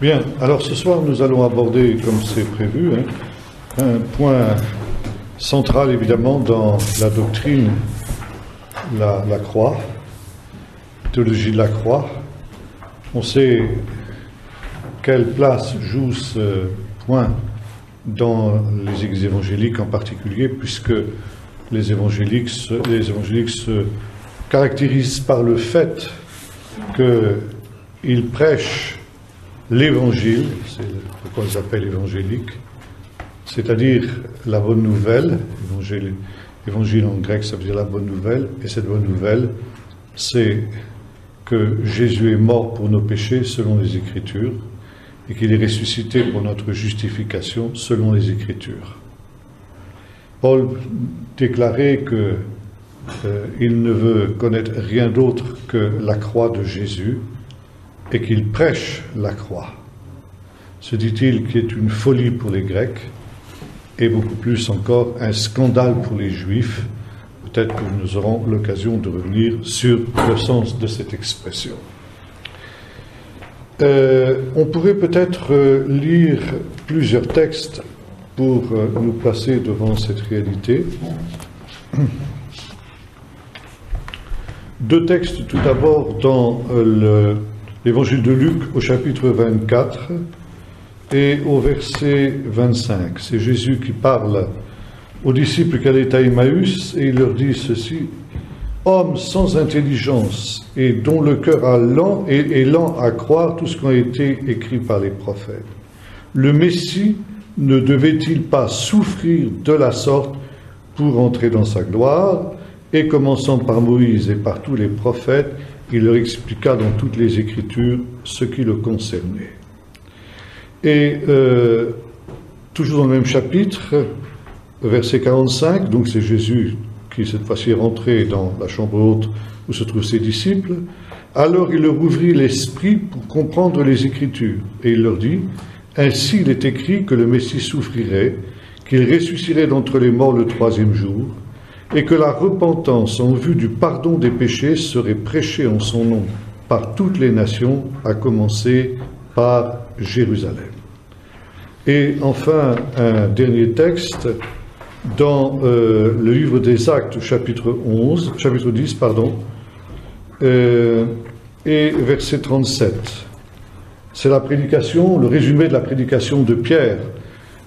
Bien, alors ce soir nous allons aborder, comme c'est prévu, un point central évidemment dans la doctrine, la croix, théologie de la croix. On sait quelle place joue ce point dans les églises évangéliques en particulier, puisque les évangéliques se caractérisent par le fait qu'ils prêchent l'évangile, c'est pourquoi ils s'appellent évangéliques, c'est-à-dire la bonne nouvelle. Évangile en grec, ça veut dire la bonne nouvelle, et cette bonne nouvelle, c'est que Jésus est mort pour nos péchés selon les Écritures, et qu'il est ressuscité pour notre justification selon les Écritures. Paul déclarait qu'il ne veut connaître rien d'autre que la croix de Jésus, et qu'il prêche la croix. Se dit-il qui est une folie pour les Grecs, et beaucoup plus encore un scandale pour les Juifs. Peut-être que nous aurons l'occasion de revenir sur le sens de cette expression. On pourrait peut-être lire plusieurs textes pour nous placer devant cette réalité. Deux textes tout d'abord dans l'Évangile de Luc au chapitre 24 et au verset 25. C'est Jésus qui parle aux disciples qui allaient à Emmaüs et il leur dit ceci: « Hommes sans intelligence et dont le cœur est lent à croire tout ce qui a été écrit par les prophètes. Le Messie ne devait-il pas souffrir de la sorte pour entrer dans sa gloire ?» Et commençant par Moïse et par tous les prophètes, il leur expliqua dans toutes les Écritures ce qui le concernait. Et toujours dans le même chapitre, verset 45, donc c'est Jésus qui cette fois-ci est rentré dans la chambre haute où se trouvent ses disciples. Alors il leur ouvrit l'esprit pour comprendre les Écritures, et il leur dit: « Ainsi il est écrit que le Messie souffrirait, qu'il ressusciterait d'entre les morts le troisième jour, et que la repentance en vue du pardon des péchés serait prêchée en son nom par toutes les nations, à commencer par Jérusalem. » Et enfin, un dernier texte dans le livre des Actes, chapitre 10, et verset 37. C'est la prédication, le résumé de la prédication de Pierre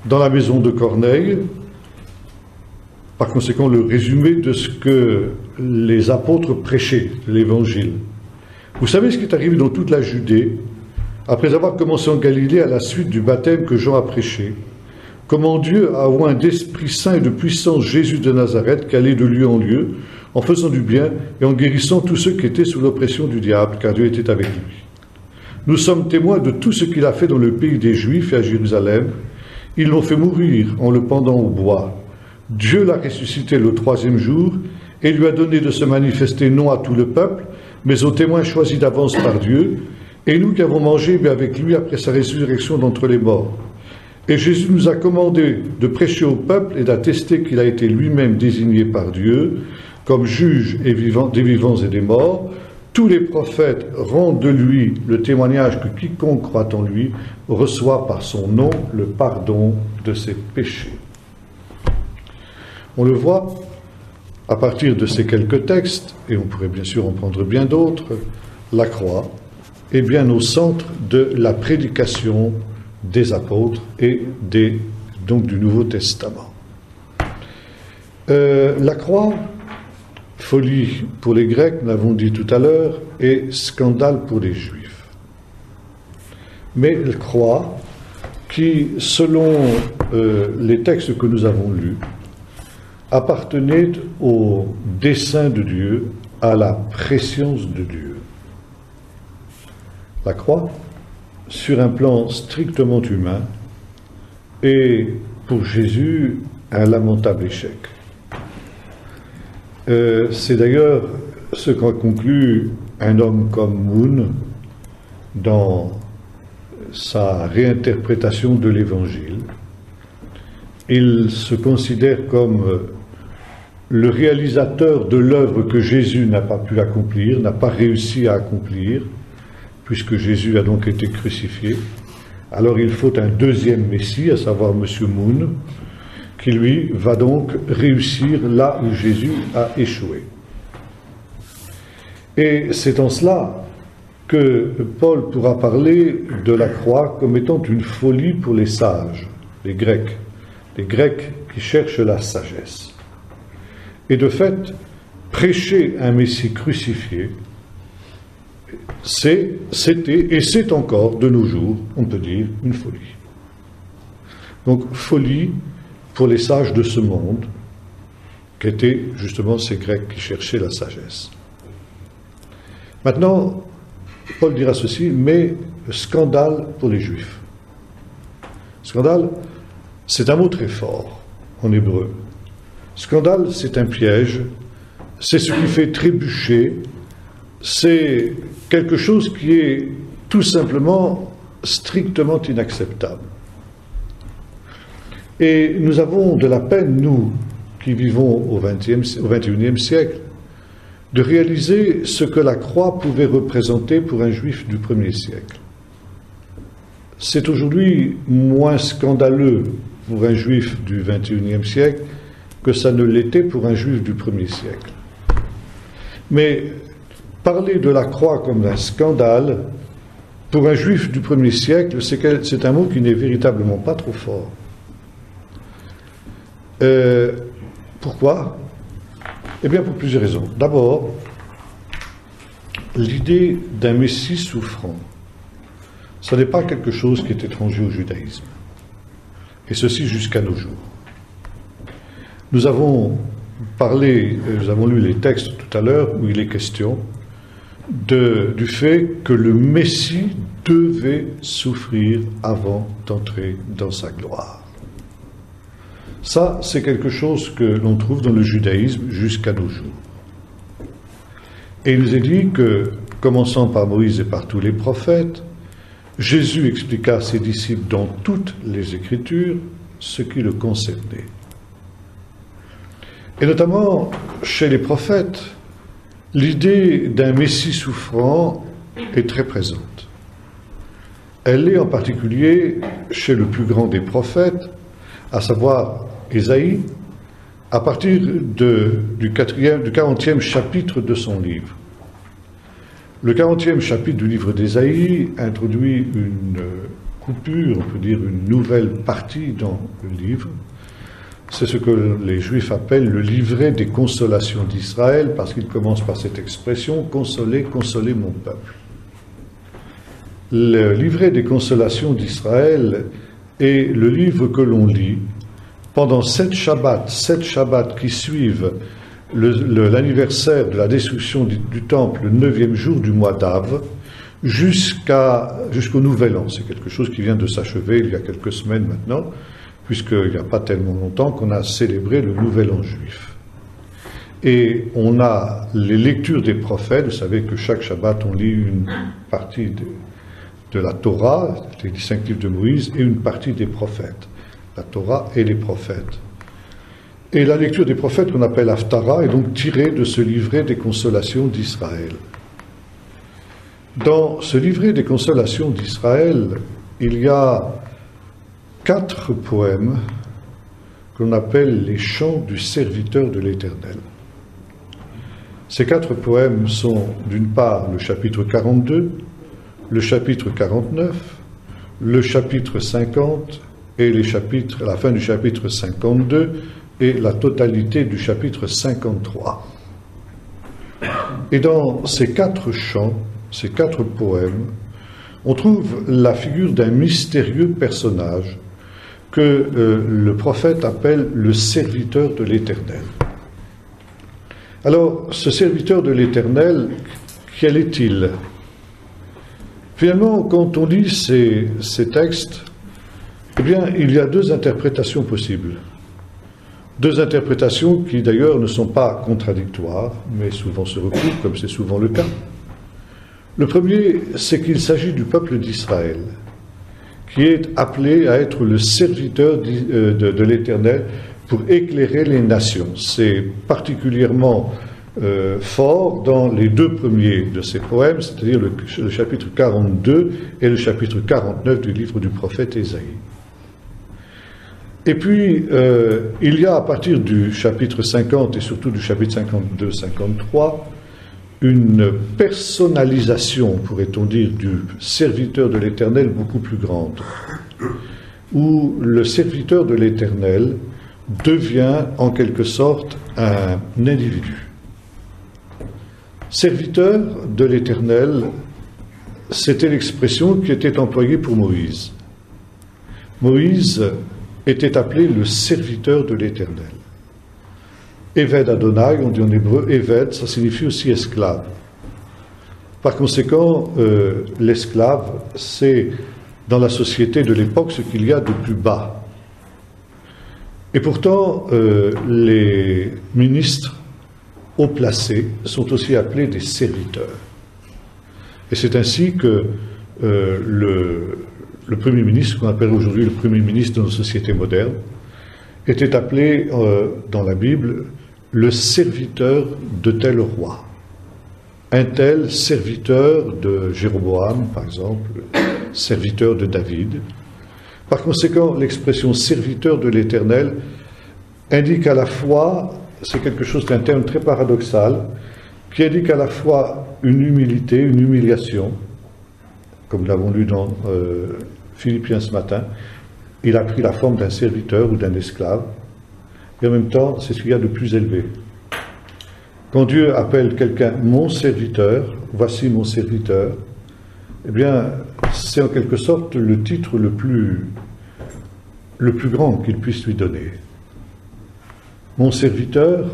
dans la maison de Corneille. Par conséquent, le résumé de ce que les apôtres prêchaient, l'Évangile. Vous savez ce qui est arrivé dans toute la Judée, après avoir commencé en Galilée à la suite du baptême que Jean a prêché, comment Dieu a oint d'Esprit Saint et de puissance Jésus de Nazareth, qui allait de lieu en lieu, en faisant du bien et en guérissant tous ceux qui étaient sous l'oppression du diable, car Dieu était avec lui. Nous sommes témoins de tout ce qu'il a fait dans le pays des Juifs et à Jérusalem. Ils l'ont fait mourir en le pendant au bois. Dieu l'a ressuscité le troisième jour et lui a donné de se manifester non à tout le peuple, mais aux témoins choisis d'avance par Dieu, et nous qui avons mangé avec lui après sa résurrection d'entre les morts. Et Jésus nous a commandé de prêcher au peuple et d'attester qu'il a été lui-même désigné par Dieu comme juge des vivants et des morts. Tous les prophètes rendent de lui le témoignage que quiconque croit en lui reçoit par son nom le pardon de ses péchés. On le voit à partir de ces quelques textes, et on pourrait bien sûr en prendre bien d'autres. La croix est bien au centre de la prédication des apôtres et donc du Nouveau Testament. La croix, folie pour les Grecs, nous l'avons dit tout à l'heure, et scandale pour les Juifs. Mais la croix, qui, selon les textes que nous avons lus, appartenait au dessein de Dieu, à la préscience de Dieu. La croix, sur un plan strictement humain, est pour Jésus un lamentable échec. C'est d'ailleurs ce qu'a conclu un homme comme Moon dans sa réinterprétation de l'Évangile. Il se considère comme le réalisateur de l'œuvre que Jésus n'a pas pu accomplir, n'a pas réussi à accomplir, puisque Jésus a donc été crucifié. Alors il faut un deuxième Messie, à savoir M. Moon, qui lui va donc réussir là où Jésus a échoué. Et c'est en cela que Paul pourra parler de la croix comme étant une folie pour les sages, les Grecs qui cherchent la sagesse. Et de fait, prêcher un Messie crucifié, c'était et c'est encore de nos jours, on peut dire, une folie. Donc folie pour les sages de ce monde, qui étaient justement ces Grecs qui cherchaient la sagesse. Maintenant, Paul dira ceci, mais scandale pour les Juifs. Scandale, c'est un mot très fort en hébreu. Scandale, c'est un piège, c'est ce qui fait trébucher, c'est quelque chose qui est tout simplement strictement inacceptable. Et nous avons de la peine, nous, qui vivons au XXIe siècle, de réaliser ce que la croix pouvait représenter pour un juif du 1er siècle. C'est aujourd'hui moins scandaleux pour un juif du XXIe siècle que ça ne l'était pour un juif du 1er siècle. Mais parler de la croix comme d'un scandale, pour un juif du 1er siècle, c'est un mot qui n'est véritablement pas trop fort. Pourquoi ? Eh bien, pour plusieurs raisons. D'abord, l'idée d'un Messie souffrant, ce n'est pas quelque chose qui est étranger au judaïsme. Et ceci jusqu'à nos jours. Nous avons lu les textes tout à l'heure où il est question du fait que le Messie devait souffrir avant d'entrer dans sa gloire. Ça, c'est quelque chose que l'on trouve dans le judaïsme jusqu'à nos jours. Et il nous est dit que, commençant par Moïse et par tous les prophètes, Jésus expliqua à ses disciples dans toutes les Écritures ce qui le concernait. Et notamment, chez les prophètes, l'idée d'un Messie souffrant est très présente. Elle est en particulier chez le plus grand des prophètes, à savoir Ésaïe, à partir du 40e chapitre de son livre. Le 40e chapitre du livre d'Ésaïe introduit une coupure, on peut dire une nouvelle partie dans le livre. C'est ce que les Juifs appellent le livret des consolations d'Israël, parce qu'il commence par cette expression « Consolez, consolez mon peuple ». Le livret des consolations d'Israël est le livre que l'on lit pendant 7 Shabbats qui suivent l'anniversaire de la destruction du temple, le 9e jour du mois d'Av, jusqu'au Nouvel An. C'est quelque chose qui vient de s'achever il y a quelques semaines maintenant, puisqu'il n'y a pas tellement longtemps qu'on a célébré le Nouvel An juif. Et on a les lectures des prophètes. Vous savez que chaque Shabbat, on lit une partie de la Torah, les 5 livres de Moïse, et une partie des prophètes. La Torah et les prophètes. Et la lecture des prophètes, qu'on appelle Haftara, est donc tirée de ce livret des consolations d'Israël. Dans ce livret des consolations d'Israël, il y a 4 poèmes qu'on appelle les chants du serviteur de l'Éternel. Ces 4 poèmes sont, d'une part, le chapitre 42, le chapitre 49, le chapitre 50, et la fin du chapitre 52 et la totalité du chapitre 53. Et dans ces 4 chants, ces 4 poèmes, on trouve la figure d'un mystérieux personnage que le prophète appelle le serviteur de l'Éternel. Alors, ce serviteur de l'Éternel, quel est-il ? Finalement, quand on lit ces textes, eh bien, il y a 2 interprétations possibles. 2 interprétations qui, d'ailleurs, ne sont pas contradictoires, mais souvent se recoupent, comme c'est souvent le cas. Le premier, c'est qu'il s'agit du peuple d'Israël, qui est appelé à être le serviteur de l'Éternel pour éclairer les nations. C'est particulièrement fort dans les deux premiers de ses poèmes, c'est-à-dire le chapitre 42 et le chapitre 49 du livre du prophète Ésaïe. Et puis, il y a à partir du chapitre 50 et surtout du chapitre 52-53, une personnalisation, pourrait-on dire, du serviteur de l'Éternel beaucoup plus grande, où le serviteur de l'Éternel devient en quelque sorte un individu. Serviteur de l'Éternel, c'était l'expression qui était employée pour Moïse. Moïse était appelé le serviteur de l'Éternel. Eved Adonai, on dit en hébreu, Eved, ça signifie aussi esclave. Par conséquent, l'esclave, c'est dans la société de l'époque ce qu'il y a de plus bas. Et pourtant, les ministres haut placés sont aussi appelés des serviteurs. Et c'est ainsi que le Premier ministre, qu'on appelle aujourd'hui le Premier ministre de nos sociétés modernes, était appelé dans la Bible le serviteur de tel roi. Un tel serviteur de Jéroboam, par exemple, serviteur de David. Par conséquent, l'expression serviteur de l'Éternel indique à la fois, c'est quelque chose d'un terme très paradoxal, qui indique à la fois une humilité, une humiliation, comme nous l'avons lu dans Philippiens ce matin. Il a pris la forme d'un serviteur ou d'un esclave, et en même temps, c'est ce qu'il y a de plus élevé. Quand Dieu appelle quelqu'un « mon serviteur »,« voici mon serviteur », eh bien, c'est en quelque sorte le titre le plus grand qu'il puisse lui donner. Mon serviteur,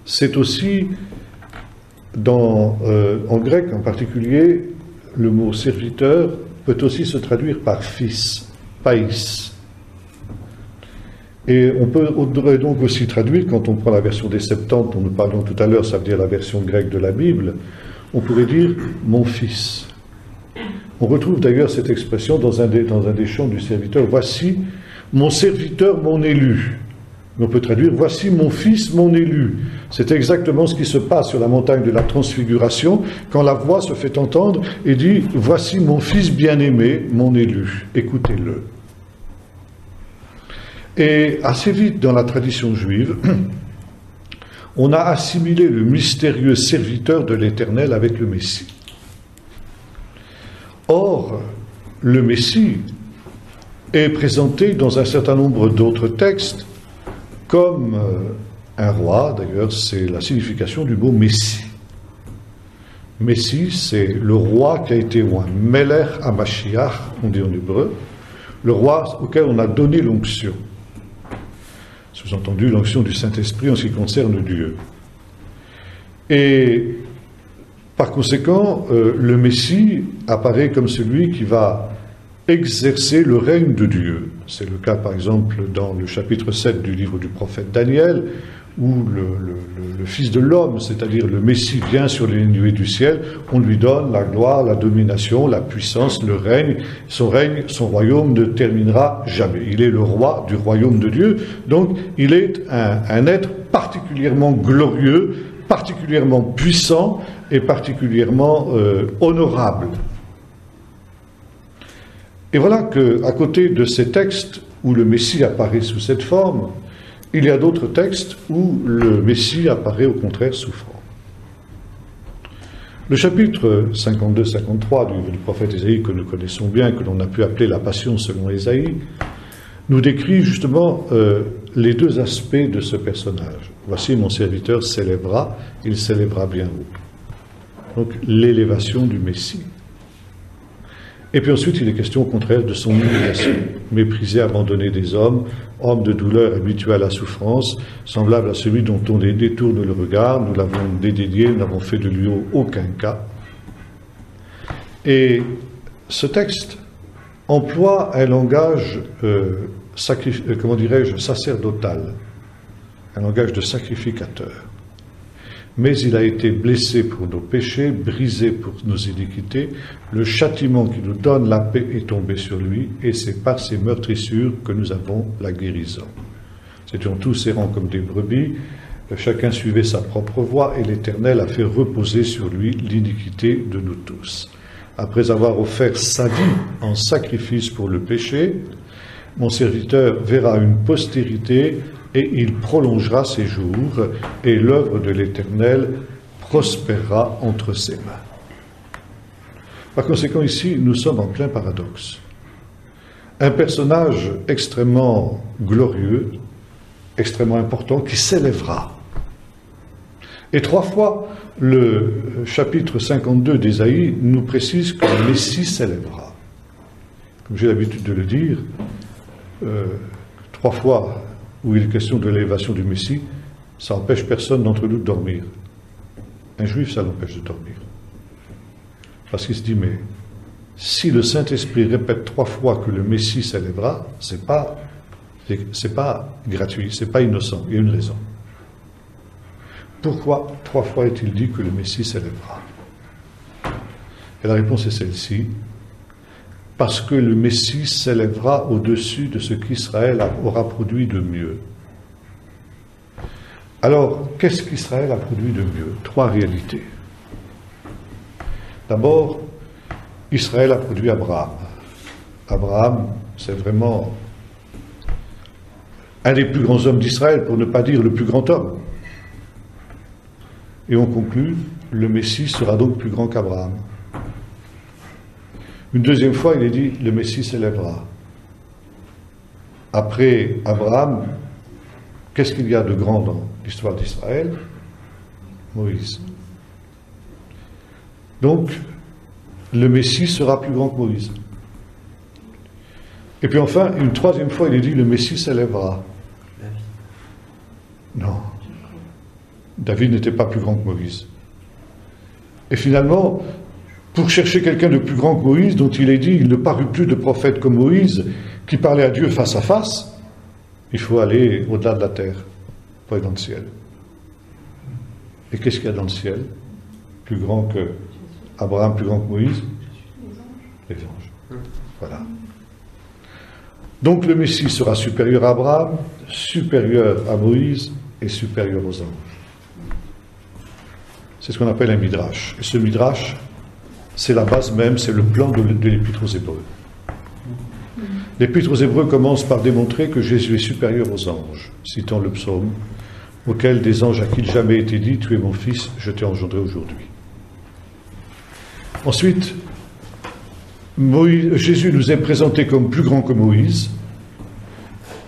c'est aussi, en grec en particulier, le mot serviteur peut aussi se traduire par fils, païs. Et on pourrait donc aussi traduire, quand on prend la version des Septante dont nous parlions tout à l'heure, ça veut dire la version grecque de la Bible, on pourrait dire « mon fils ». On retrouve d'ailleurs cette expression dans un des chants du serviteur « voici mon serviteur, mon élu ». On peut traduire « voici mon fils, mon élu ». C'est exactement ce qui se passe sur la montagne de la Transfiguration, quand la voix se fait entendre et dit « voici mon fils bien-aimé, mon élu, écoutez-le ». Et assez vite dans la tradition juive, on a assimilé le mystérieux serviteur de l'Éternel avec le Messie. Or, le Messie est présenté dans un certain nombre d'autres textes comme un roi. D'ailleurs, c'est la signification du mot Messie. Messie, c'est le roi qui a été oint, Melech HaMashiach, on dit en hébreu, le roi auquel on a donné l'onction. Sous-entendu, l'onction du Saint-Esprit en ce qui concerne Dieu. Et par conséquent, le Messie apparaît comme celui qui va exercer le règne de Dieu. C'est le cas, par exemple, dans le chapitre 7 du livre du prophète Daniel, où le Fils de l'homme, c'est-à-dire le Messie, vient sur les nuées du ciel, on lui donne la gloire, la domination, la puissance, le règne, son royaume ne terminera jamais. Il est le roi du royaume de Dieu, donc il est un être particulièrement glorieux, particulièrement puissant et particulièrement honorable. Et voilà qu'à côté de ces textes où le Messie apparaît sous cette forme, il y a d'autres textes où le Messie apparaît au contraire souffrant. Le chapitre 52-53 du livre du prophète Ésaïe, que nous connaissons bien, que l'on a pu appeler la Passion selon Ésaïe, nous décrit justement les deux aspects de ce personnage. Voici mon serviteur s'élèvera, il s'élèvera bien haut. Donc l'élévation du Messie. Et puis ensuite, il est question au contraire de son humiliation, méprisé, abandonné des hommes, homme de douleur habitué à la souffrance, semblable à celui dont on détourne le regard, nous l'avons dédainé, nous n'avons fait de lui aucun cas. Et ce texte emploie un langage, sacerdotal, un langage de sacrificateur. Mais il a été blessé pour nos péchés, brisé pour nos iniquités. Le châtiment qui nous donne la paix est tombé sur lui, et c'est par ses meurtrissures que nous avons la guérison. Nous étions tous errants comme des brebis, Chacun suivait sa propre voie et l'Éternel a fait reposer sur lui l'iniquité de nous tous. Après avoir offert sa vie en sacrifice pour le péché, mon serviteur verra une postérité et il prolongera ses jours et l'œuvre de l'Éternel prospérera entre ses mains. Par conséquent, ici, nous sommes en plein paradoxe. Un personnage extrêmement glorieux, extrêmement important, qui s'élèvera. Et 3 fois, le chapitre 52 d'Ésaïe nous précise que le Messie s'élèvera. Comme j'ai l'habitude de le dire, 3 fois où il est question de l'élévation du Messie, ça n'empêche personne d'entre nous de dormir. Un juif, ça l'empêche de dormir. Parce qu'il se dit, mais si le Saint-Esprit répète 3 fois que le Messie s'élèvera, c'est pas gratuit, c'est pas innocent, il y a une raison. Pourquoi 3 fois est-il dit que le Messie s'élèvera? Et la réponse est celle-ci. Parce que le Messie s'élèvera au-dessus de ce qu'Israël aura produit de mieux. Alors, qu'est-ce qu'Israël a produit de mieux? 3 réalités. D'abord, Israël a produit Abraham. Abraham, c'est vraiment un des plus grands hommes d'Israël, pour ne pas dire le plus grand homme. Et on conclut, le Messie sera donc plus grand qu'Abraham. Une deuxième fois, il est dit, le Messie s'élèvera. Après Abraham, qu'est-ce qu'il y a de grand dans l'histoire d'Israël? Moïse. Donc, le Messie sera plus grand que Moïse. Et puis enfin, une troisième fois, il est dit, le Messie s'élèvera. Non. David n'était pas plus grand que Moïse. Et finalement, pour chercher quelqu'un de plus grand que Moïse, dont il est dit, il ne parut plus de prophète comme Moïse, qui parlait à Dieu face à face, il faut aller au-delà de la terre, pour aller dans le ciel. Et qu'est-ce qu'il y a dans le ciel? Plus grand que Abraham, plus grand que Moïse? Les anges. Voilà. Donc le Messie sera supérieur à Abraham, supérieur à Moïse et supérieur aux anges. C'est ce qu'on appelle un midrash. Et ce midrash, c'est la base même, c'est le plan de l'Épître aux Hébreux. L'Épître aux Hébreux commence par démontrer que Jésus est supérieur aux anges, citant le psaume, auquel des anges à qui il jamais été dit, tu es mon fils, je t'ai engendré aujourd'hui. Ensuite, Jésus nous est présenté comme plus grand que Moïse.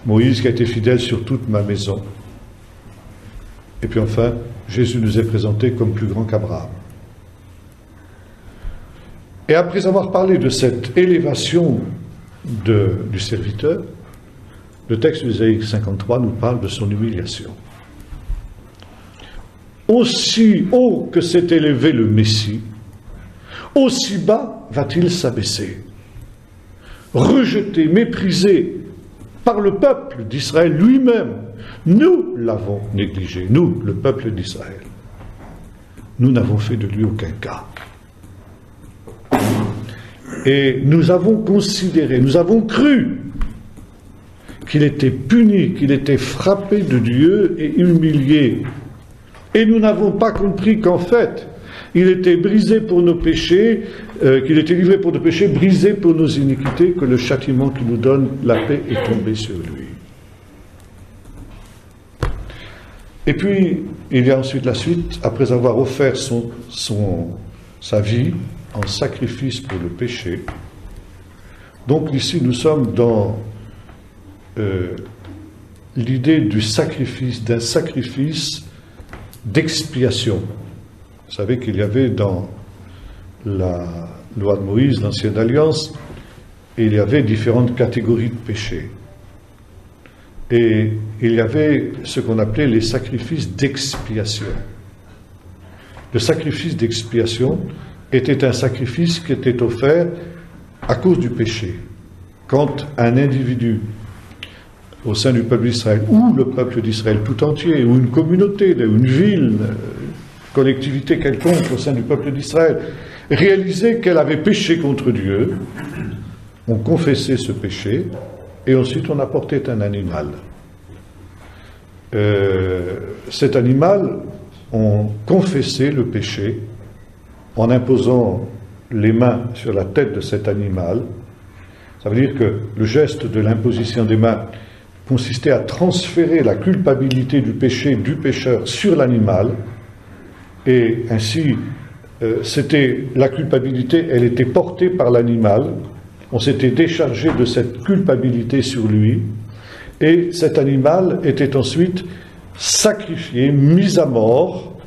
Moïse qui a été fidèle sur toute ma maison. Et puis enfin, Jésus nous est présenté comme plus grand qu'Abraham. Et après avoir parlé de cette élévation du serviteur, le texte d'Ésaïe 53 nous parle de son humiliation. Aussi haut que s'est élevé le Messie, aussi bas va-t-il s'abaisser. Rejeté, méprisé par le peuple d'Israël lui-même, nous l'avons négligé, nous, le peuple d'Israël. Nous n'avons fait de lui aucun cas. Et nous avons considéré, nous avons cru qu'il était puni, qu'il était frappé de Dieu et humilié. Et nous n'avons pas compris qu'en fait, il était brisé pour nos péchés, qu'il était livré pour nos péchés, brisé pour nos iniquités, que le châtiment qui nous donne la paix est tombé sur lui. Et puis, il y a ensuite la suite, après avoir offert sa vie en sacrifice pour le péché. Donc ici, nous sommes dans l'idée du sacrifice, d'un sacrifice d'expiation. Vous savez qu'il y avait dans la loi de Moïse, l'Ancienne Alliance, il y avait différentes catégories de péchés. Et il y avait ce qu'on appelait les sacrifices d'expiation. Le sacrifice d'expiation était un sacrifice qui était offert à cause du péché. Quand un individu au sein du peuple d'Israël, ou le peuple d'Israël tout entier, ou une communauté, une ville, collectivité quelconque au sein du peuple d'Israël, réalisait qu'elle avait péché contre Dieu, on confessait ce péché, et ensuite on apportait un animal. cet animal, on confessait le péché en imposant les mains sur la tête de cet animal. Ça veut dire que le geste de l'imposition des mains consistait à transférer la culpabilité du péché du pécheur sur l'animal, et ainsi la culpabilité, elle était portée par l'animal, on s'était déchargé de cette culpabilité sur lui, et cet animal était ensuite sacrifié, mis à mort,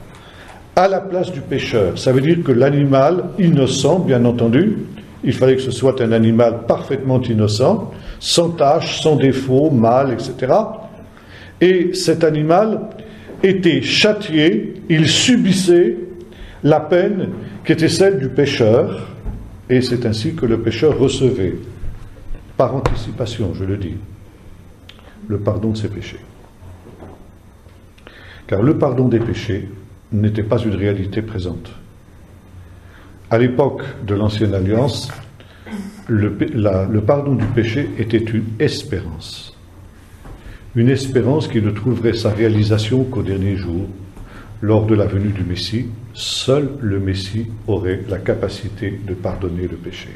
à la place du pécheur. Ça veut dire que l'animal innocent, bien entendu, il fallait que ce soit un animal parfaitement innocent, sans tache, sans défaut, mâle, etc. Et cet animal était châtié, il subissait la peine qui était celle du pécheur, et c'est ainsi que le pécheur recevait, par anticipation, je le dis, le pardon de ses péchés. Car le pardon des péchés n'était pas une réalité présente. À l'époque de l'Ancienne Alliance, le pardon du péché était une espérance. Une espérance qui ne trouverait sa réalisation qu'au dernier jour, lors de la venue du Messie. Seul le Messie aurait la capacité de pardonner le péché.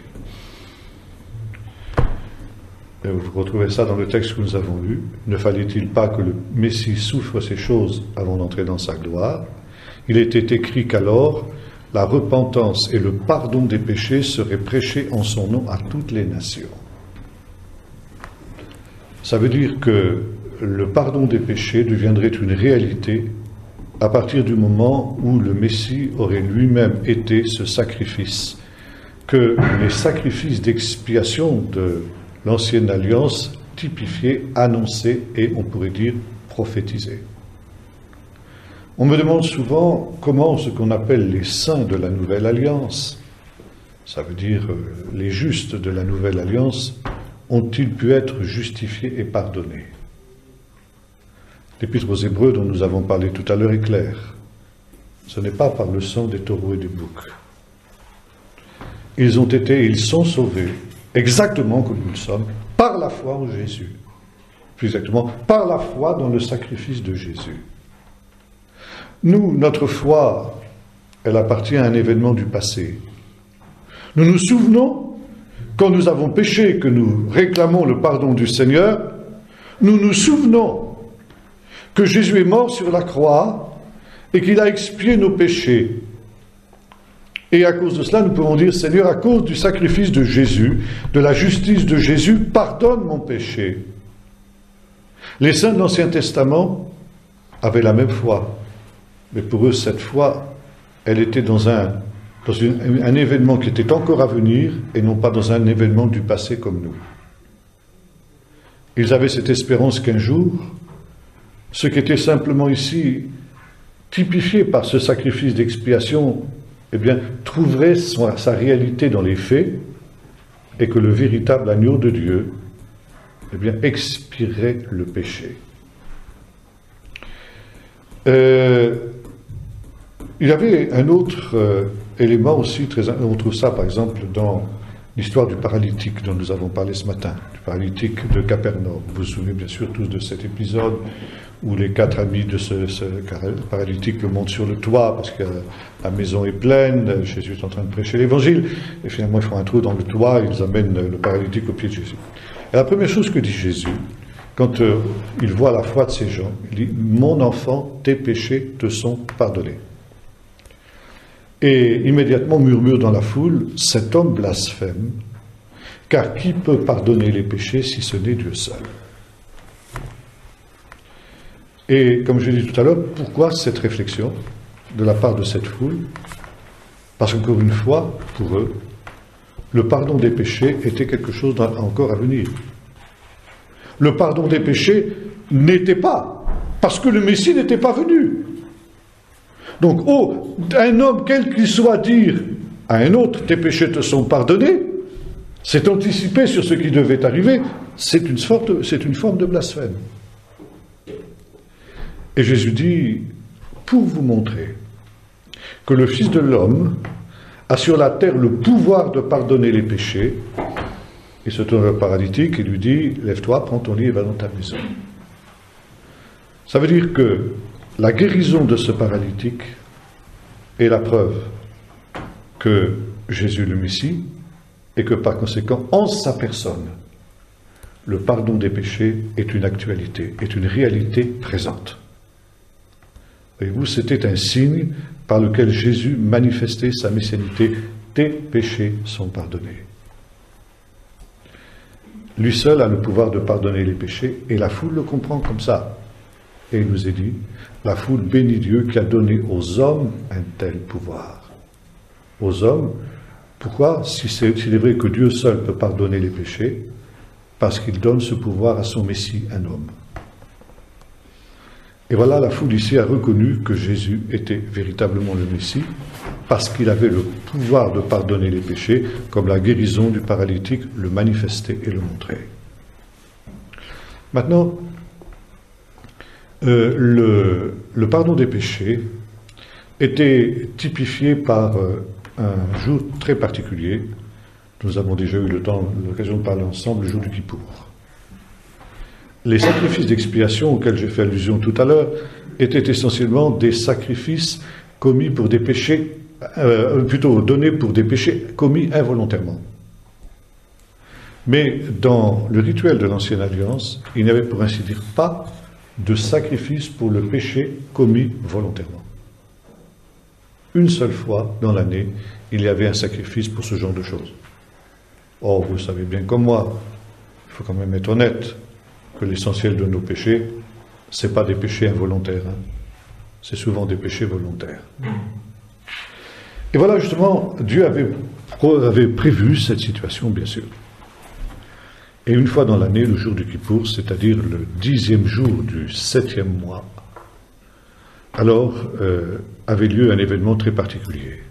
Et vous retrouvez ça dans le texte que nous avons lu. Ne fallait-il pas que le Messie souffre ces choses avant d'entrer dans sa gloire? Il était écrit qu'alors, la repentance et le pardon des péchés seraient prêchés en son nom à toutes les nations. Ça veut dire que le pardon des péchés deviendrait une réalité à partir du moment où le Messie aurait lui-même été ce sacrifice, que les sacrifices d'expiation de l'Ancienne Alliance typifiaient, annonçaient et, on pourrait dire, prophétisaient. On me demande souvent comment ce qu'on appelle les saints de la Nouvelle Alliance, ça veut dire les justes de la Nouvelle Alliance, ont-ils pu être justifiés et pardonnés? L'Épître aux Hébreux dont nous avons parlé tout à l'heure est claire. Ce n'est pas par le sang des taureaux et des boucs. Ils sont sauvés, exactement comme nous le sommes, par la foi en Jésus. Plus exactement, par la foi dans le sacrifice de Jésus. Nous, notre foi, elle appartient à un événement du passé. Nous nous souvenons, quand nous avons péché, que nous réclamons le pardon du Seigneur, nous nous souvenons que Jésus est mort sur la croix et qu'il a expié nos péchés. Et à cause de cela, nous pouvons dire, Seigneur, à cause du sacrifice de Jésus, de la justice de Jésus, pardonne mon péché. Les saints de l'Ancien Testament avaient la même foi, mais pour eux, cette foi, elle était dans un événement qui était encore à venir et non pas dans un événement du passé comme nous. Ils avaient cette espérance qu'un jour, ce qui était simplement ici typifié par ce sacrifice d'expiation, eh bien, trouverait sa réalité dans les faits, et que le véritable agneau de Dieu, eh bien, expierait le péché. Il y avait un autre élément aussi, on trouve ça par exemple dans l'histoire du paralytique dont nous avons parlé ce matin, du paralytique de Capernaum. Vous vous souvenez bien sûr tous de cet épisode où les 4 amis de ce paralytique le montent sur le toit parce que la maison est pleine, Jésus est en train de prêcher l'évangile, et finalement ils font un trou dans le toit, ils amènent le paralytique au pied de Jésus. Et la première chose que dit Jésus, quand il voit la foi de ces gens, il dit « Mon enfant, tes péchés te sont pardonnés ». Et immédiatement murmure dans la foule, cet homme blasphème, car qui peut pardonner les péchés si ce n'est Dieu seul? Et comme je l'ai dit tout à l'heure, pourquoi cette réflexion de la part de cette foule? Parce qu'encore une fois, pour eux, le pardon des péchés était quelque chose encore à venir. Le pardon des péchés n'était pas, parce que le Messie n'était pas venu. Donc, un homme, quel qu'il soit, dire à un autre, tes péchés te sont pardonnés, c'est anticiper sur ce qui devait arriver, c'est une forme de blasphème. Et Jésus dit, pour vous montrer que le Fils de l'homme a sur la terre le pouvoir de pardonner les péchés, il se tourne vers le paralytique et lui dit, lève-toi, prends ton lit et va dans ta maison. Ça veut dire que la guérison de ce paralytique est la preuve que Jésus est le Messie et que par conséquent, en sa personne, le pardon des péchés est une actualité, est une réalité présente. Voyez-vous, c'était un signe par lequel Jésus manifestait sa messianité. Tes péchés sont pardonnés. Lui seul a le pouvoir de pardonner les péchés, et la foule le comprend comme ça. Et il nous est dit, la foule bénit Dieu qui a donné aux hommes un tel pouvoir. Aux hommes, pourquoi? S'il est vrai que Dieu seul peut pardonner les péchés, parce qu'il donne ce pouvoir à son Messie, un homme. Et voilà, la foule ici a reconnu que Jésus était véritablement le Messie, parce qu'il avait le pouvoir de pardonner les péchés, comme la guérison du paralytique le manifestait et le montrait. Maintenant, le pardon des péchés était typifié par un jour très particulier. Nous avons déjà eu l'occasion de parler ensemble, le jour du Kippour. Les sacrifices d'expiation auxquels j'ai fait allusion tout à l'heure étaient essentiellement des sacrifices commis pour des péchés, plutôt donnés pour des péchés commis involontairement. Mais dans le rituel de l'Ancienne Alliance, il n'y avait pour ainsi dire pas de sacrifice pour le péché commis volontairement. Une seule fois dans l'année, il y avait un sacrifice pour ce genre de choses. Or, vous savez bien comme moi, il faut quand même être honnête, que l'essentiel de nos péchés, ce n'est pas des péchés involontaires, hein. C'est souvent des péchés volontaires. Et voilà, justement, Dieu avait prévu cette situation, bien sûr. Et une fois dans l'année, le jour du Kippour, c'est-à-dire le 10e jour du 7e mois, alors avait lieu un événement très particulier.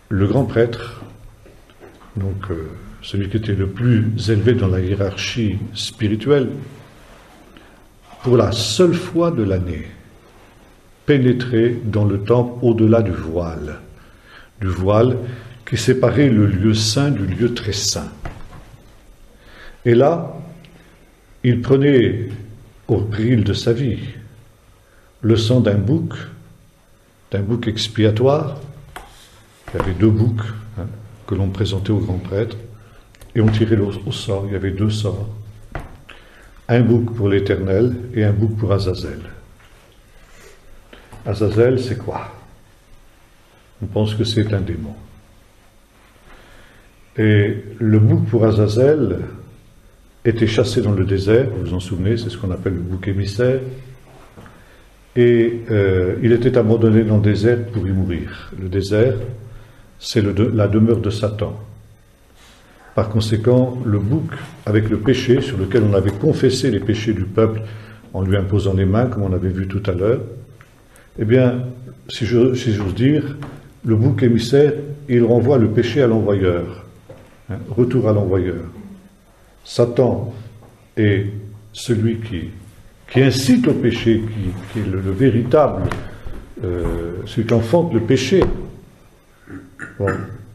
Le grand prêtre, donc celui qui était le plus élevé dans la hiérarchie spirituelle, pour la seule fois de l'année, pénétrait dans le temple au-delà du voile qui séparait le lieu saint du lieu très saint. Et là, il prenait au péril de sa vie le sang d'un bouc expiatoire. Il y avait 2 boucs que l'on présentait au grand prêtre, et on tirait au sort. Il y avait 2 sorts. Un bouc pour l'Éternel et un bouc pour Azazel. Azazel, c'est quoi? On pense que c'est un démon. Et le bouc pour Azazel était chassé dans le désert, vous vous en souvenez, c'est ce qu'on appelle le bouc émissaire, et il était abandonné dans le désert pour y mourir. Le désert, c'est la demeure de Satan. Par conséquent, le bouc, avec le péché sur lequel on avait confessé les péchés du peuple en lui imposant les mains, comme on avait vu tout à l'heure, eh bien, si j'ose dire, le bouc émissaire, il renvoie le péché à l'envoyeur. Retour à l'envoyeur. Satan est celui qui incite au péché, qui est le véritable, celui qui enfante le péché. Bon,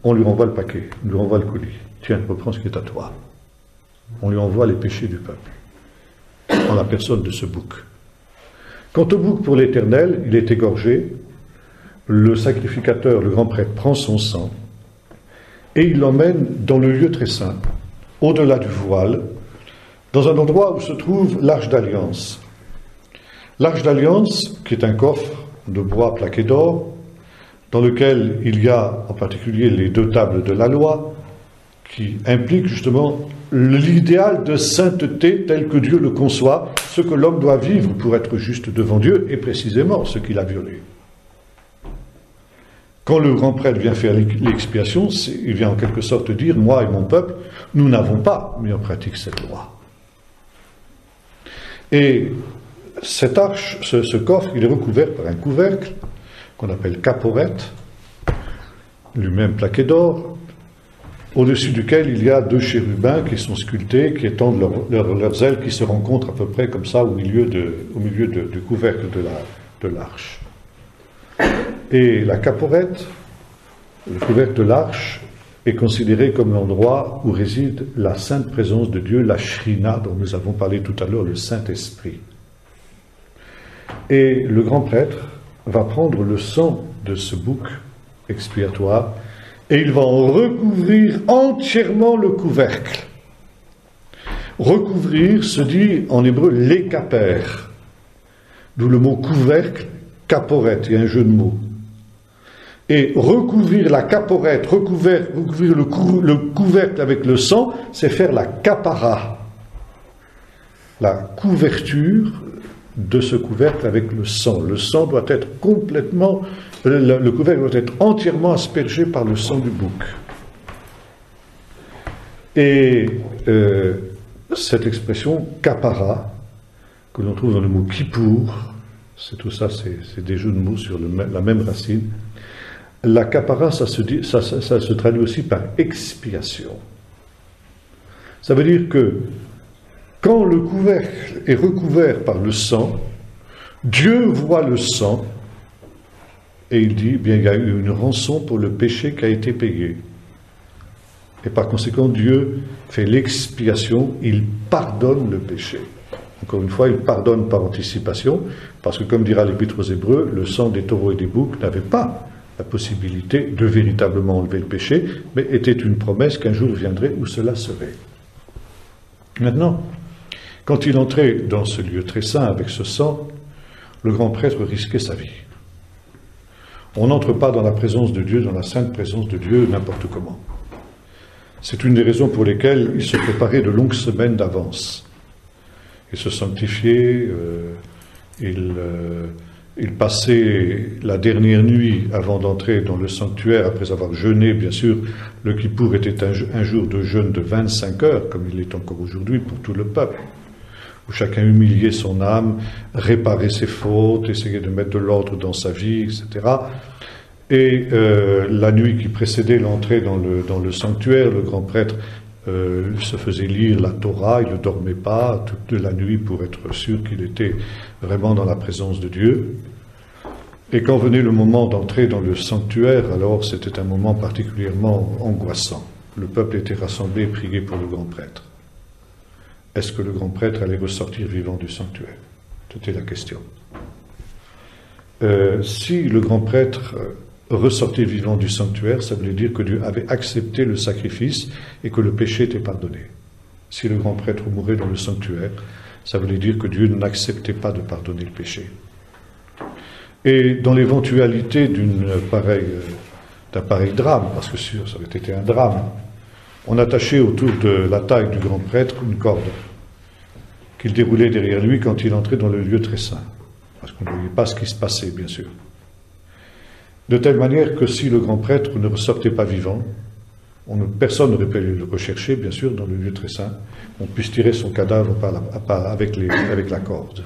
on lui renvoie le paquet, on lui renvoie le colis. Tiens, reprends ce qui est à toi. On lui envoie les péchés du peuple, en la personne de ce bouc. Quant au bouc pour l'Éternel, il est égorgé, le sacrificateur, le grand prêtre, prend son sang, et il l'emmène dans le lieu très saint, au-delà du voile, dans un endroit où se trouve l'Arche d'Alliance. L'Arche d'Alliance, qui est un coffre de bois plaqué d'or, dans lequel il y a en particulier les 2 tables de la loi, qui impliquent justement l'idéal de sainteté tel que Dieu le conçoit, ce que l'homme doit vivre pour être juste devant Dieu, et précisément ce qu'il a violé. Quand le grand prêtre vient faire l'expiation, il vient en quelque sorte dire, moi et mon peuple, nous n'avons pas mis en pratique cette loi. Et cette arche, ce coffre, il est recouvert par un couvercle qu'on appelle caporette, lui-même plaqué d'or, au-dessus duquel il y a 2 chérubins qui sont sculptés, qui étendent leurs ailes, qui se rencontrent à peu près comme ça au milieu du couvercle de l'arche. Et la caporette, le couvercle de l'arche, est considéré comme l'endroit où réside la sainte présence de Dieu, la Shrina, dont nous avons parlé tout à l'heure, le Saint-Esprit. Et le grand prêtre va prendre le sang de ce bouc expiatoire et il va en recouvrir entièrement le couvercle. Recouvrir se dit en hébreu l'écaper, d'où le mot couvercle, caporette, il y a un jeu de mots. Et recouvrir la caporette, recouvrir le couvercle avec le sang, c'est faire la capara, la couverture de ce couvercle avec le sang. Le sang doit être complètement, le couvercle doit être entièrement aspergé par le sang du bouc. Et cette expression capara, que l'on trouve dans le mot kippour, c'est tout ça, c'est des jeux de mots sur la même racine. La capara, ça se traduit aussi par expiation. Ça veut dire que quand le couvercle est recouvert par le sang, Dieu voit le sang et il dit, bien, il y a eu une rançon pour le péché qui a été payé. Et par conséquent, Dieu fait l'expiation, il pardonne le péché. Encore une fois, il pardonne par anticipation, parce que comme dira l'Épître aux Hébreux, le sang des taureaux et des boucs n'avait pas la possibilité de véritablement enlever le péché, mais était une promesse qu'un jour viendrait où cela serait. Maintenant, quand il entrait dans ce lieu très saint avec ce sang, le grand prêtre risquait sa vie. On n'entre pas dans la présence de Dieu, dans la sainte présence de Dieu, n'importe comment. C'est une des raisons pour lesquelles il se préparait de longues semaines d'avance. Il se sanctifiait, il passait la dernière nuit avant d'entrer dans le sanctuaire, après avoir jeûné, bien sûr. Le Kippour était un jour de jeûne de 25 heures, comme il est encore aujourd'hui pour tout le peuple, où chacun humiliait son âme, réparait ses fautes, essayait de mettre de l'ordre dans sa vie, etc. Et la nuit qui précédait l'entrée dans le sanctuaire, le grand prêtre se faisait lire la Torah, il ne dormait pas toute la nuit pour être sûr qu'il était vraiment dans la présence de Dieu. Et quand venait le moment d'entrer dans le sanctuaire, alors c'était un moment particulièrement angoissant. Le peuple était rassemblé et priait pour le grand prêtre. Est-ce que le grand prêtre allait ressortir vivant du sanctuaire? C'était la question. Si le grand prêtre ressortait vivant du sanctuaire, ça voulait dire que Dieu avait accepté le sacrifice et que le péché était pardonné. Si le grand prêtre mourait dans le sanctuaire, ça voulait dire que Dieu n'acceptait pas de pardonner le péché. Et dans l'éventualité d'un pareil drame, parce que sûr, ça avait été un drame, on attachait autour de la taille du grand prêtre une corde qu'il déroulait derrière lui quand il entrait dans le lieu très saint, parce qu'on ne voyait pas ce qui se passait, bien sûr. De telle manière que si le grand prêtre ne ressortait pas vivant, personne n'aurait pu le rechercher, bien sûr, dans le lieu très saint, on puisse tirer son cadavre avec la corde.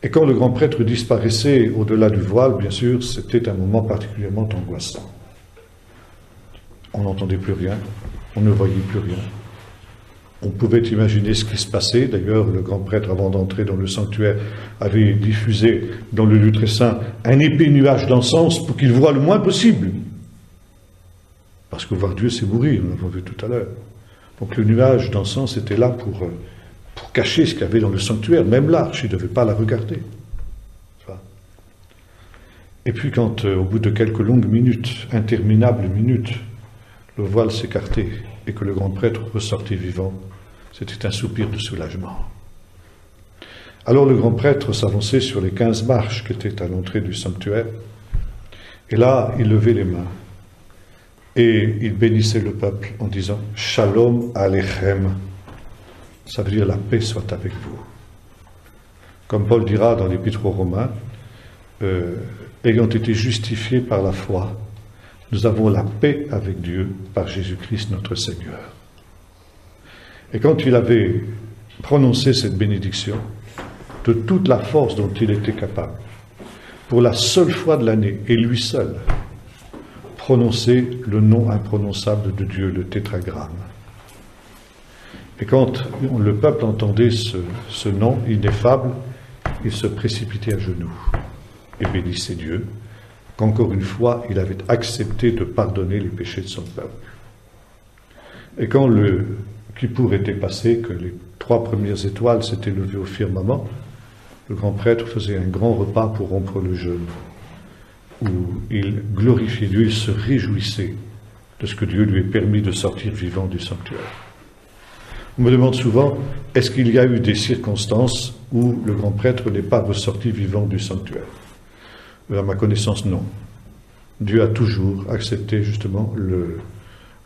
Et quand le grand prêtre disparaissait au-delà du voile, bien sûr, c'était un moment particulièrement angoissant. On n'entendait plus rien, on ne voyait plus rien. On pouvait imaginer ce qui se passait. D'ailleurs, le grand prêtre, avant d'entrer dans le sanctuaire, avait diffusé dans le lieu très saint un épais nuage d'encens pour qu'il voie le moins possible. Parce que voir Dieu, c'est mourir, nous l'avons vu tout à l'heure. Donc le nuage d'encens était là pour cacher ce qu'il y avait dans le sanctuaire. Même l'arche, il ne devait pas la regarder. Et puis quand, au bout de quelques longues minutes, interminables minutes, le voile s'écartait et que le grand prêtre ressortait vivant, c'était un soupir de soulagement. Alors le grand prêtre s'avançait sur les 15 marches qui étaient à l'entrée du sanctuaire, et là, il levait les mains, et il bénissait le peuple en disant « Shalom Alechem », ça veut dire « la paix soit avec vous ». Comme Paul dira dans l'Épître aux Romains, ayant été justifiés par la foi, nous avons la paix avec Dieu par Jésus-Christ notre Seigneur. Et quand il avait prononcé cette bénédiction, de toute la force dont il était capable, pour la seule fois de l'année, et lui seul, prononcer le nom imprononçable de Dieu, le tétragramme. Et quand le peuple entendait ce nom ineffable, il se précipitait à genoux et bénissait Dieu, qu'encore une fois, il avait accepté de pardonner les péchés de son peuple. Et quand le Kippour était passé, que les 3 premières étoiles s'étaient levées au firmament, le grand prêtre faisait un grand repas pour rompre le jeûne, où il glorifiait Dieu, il se réjouissait de ce que Dieu lui ait permis de sortir vivant du sanctuaire. On me demande souvent, est-ce qu'il y a eu des circonstances où le grand prêtre n'est pas ressorti vivant du sanctuaire? À ma connaissance, non. Dieu a toujours accepté justement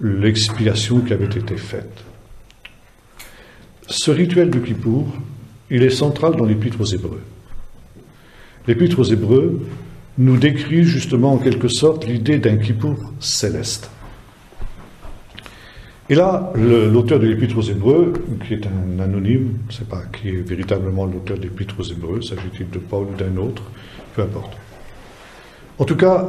l'expiation qui avait été faite. Ce rituel de Kippour, il est central dans l'Épître aux Hébreux. L'Épître aux Hébreux nous décrit justement en quelque sorte l'idée d'un Kippour céleste. Et là, l'auteur de l'Épître aux Hébreux, qui est un anonyme, je ne sais pas qui est véritablement l'auteur de l'Épître aux Hébreux, s'agit-il de Paul ou d'un autre, peu importe. En tout cas,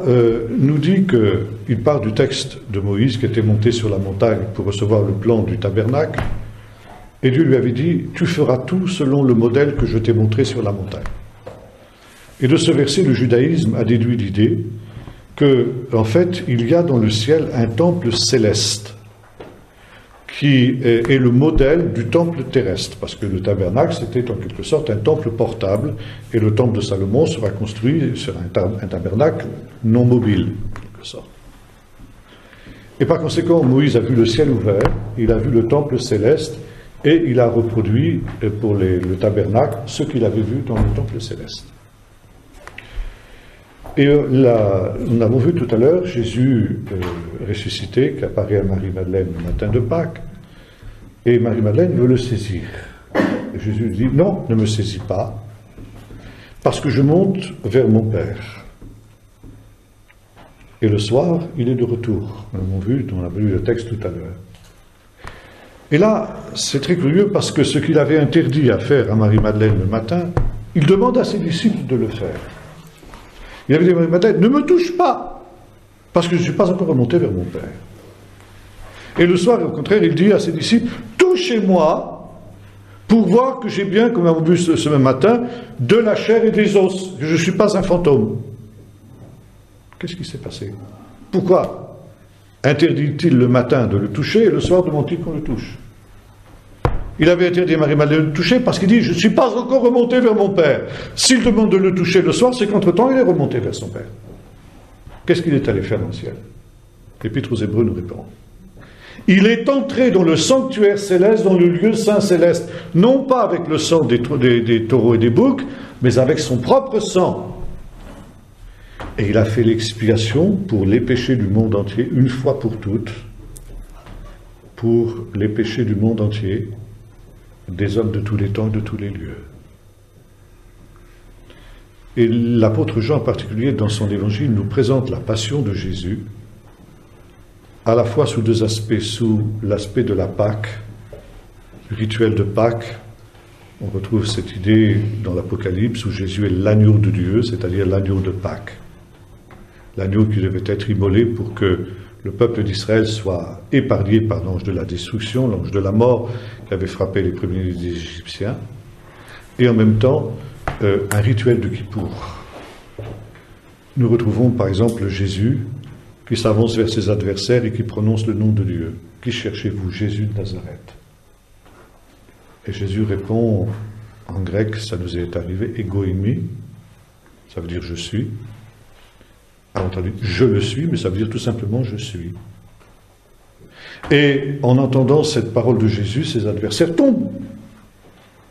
nous dit qu'il part du texte de Moïse qui était monté sur la montagne pour recevoir le plan du tabernacle, et Dieu lui avait dit « Tu feras tout selon le modèle que je t'ai montré sur la montagne ». Et de ce verset, le judaïsme a déduit l'idée que, en fait, il y a dans le ciel un temple céleste qui est le modèle du temple terrestre, parce que le tabernacle, c'était en quelque sorte un temple portable, et le temple de Salomon sera construit sur un tabernacle non mobile, en quelque sorte. Et par conséquent, Moïse a vu le ciel ouvert, il a vu le temple céleste, et il a reproduit pour le tabernacle ce qu'il avait vu dans le temple céleste. Et là, nous avons vu tout à l'heure Jésus ressuscité qui apparaît à Marie-Madeleine le matin de Pâques, et Marie-Madeleine veut le saisir. Et Jésus dit « Non, ne me saisis pas, parce que je monte vers mon Père. » Et le soir, il est de retour. On a vu le texte tout à l'heure. Et là, c'est très curieux parce que ce qu'il avait interdit à faire à Marie-Madeleine le matin, il demande à ses disciples de le faire. Il avait dit à Marie-Madeleine, ne me touche pas, parce que je ne suis pas encore remonté vers mon Père. Et le soir, au contraire, il dit à ses disciples, touchez-moi pour voir que j'ai bien, comme on a vu ce même matin, de la chair et des os, que je ne suis pas un fantôme. Qu'est-ce qui s'est passé? Pourquoi interdit-il le matin de le toucher et le soir demande-t-il qu'on le touche? Il avait interdit à Marie-Madeleine de le toucher parce qu'il dit « Je ne suis pas encore remonté vers mon Père ». S'il demande de le toucher le soir, c'est qu'entre-temps, il est remonté vers son Père. Qu'est-ce qu'il est allé faire dans le ciel? L'Épître aux Hébreux nous répond. Il est entré dans le sanctuaire céleste, dans le lieu saint céleste, non pas avec le sang des taureaux et des boucs, mais avec son propre sang. Et il a fait l'expiation pour les péchés du monde entier, une fois pour toutes, pour les péchés du monde entier, des hommes de tous les temps et de tous les lieux. Et l'apôtre Jean en particulier, dans son évangile, nous présente la passion de Jésus, à la fois sous deux aspects, sous l'aspect de la Pâque, le rituel de Pâques. On retrouve cette idée dans l'Apocalypse où Jésus est l'agneau de Dieu, c'est-à-dire l'agneau de Pâques. L'agneau qui devait être immolé pour que le peuple d'Israël soit épargné par l'ange de la destruction, l'ange de la mort qui avait frappé les premiers des Égyptiens, et en même temps un rituel de Kippour. Nous retrouvons par exemple Jésus qui s'avance vers ses adversaires et qui prononce le nom de Dieu. Qui cherchez-vous? Jésus de Nazareth. Et Jésus répond en grec, ça nous est arrivé, ego eimi, ça veut dire je suis. Alors, entendu, je le suis, mais ça veut dire tout simplement je suis. Et en entendant cette parole de Jésus, ses adversaires tombent,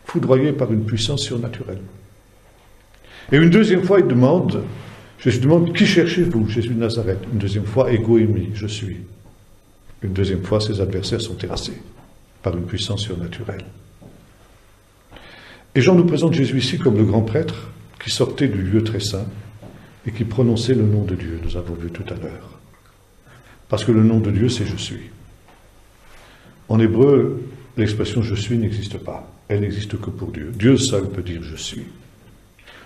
foudroyés par une puissance surnaturelle. Et une deuxième fois, Jésus demande, qui cherchez-vous? Jésus de Nazareth. Une deuxième fois, ego eimi, je suis. Une deuxième fois, ses adversaires sont terrassés par une puissance surnaturelle. Et Jean nous présente Jésus ici comme le grand prêtre qui sortait du lieu très saint et qui prononçait le nom de Dieu, nous avons vu tout à l'heure. Parce que le nom de Dieu, c'est « je suis ». En hébreu, l'expression « je suis » n'existe pas. Elle n'existe que pour Dieu. Dieu seul peut dire « je suis ».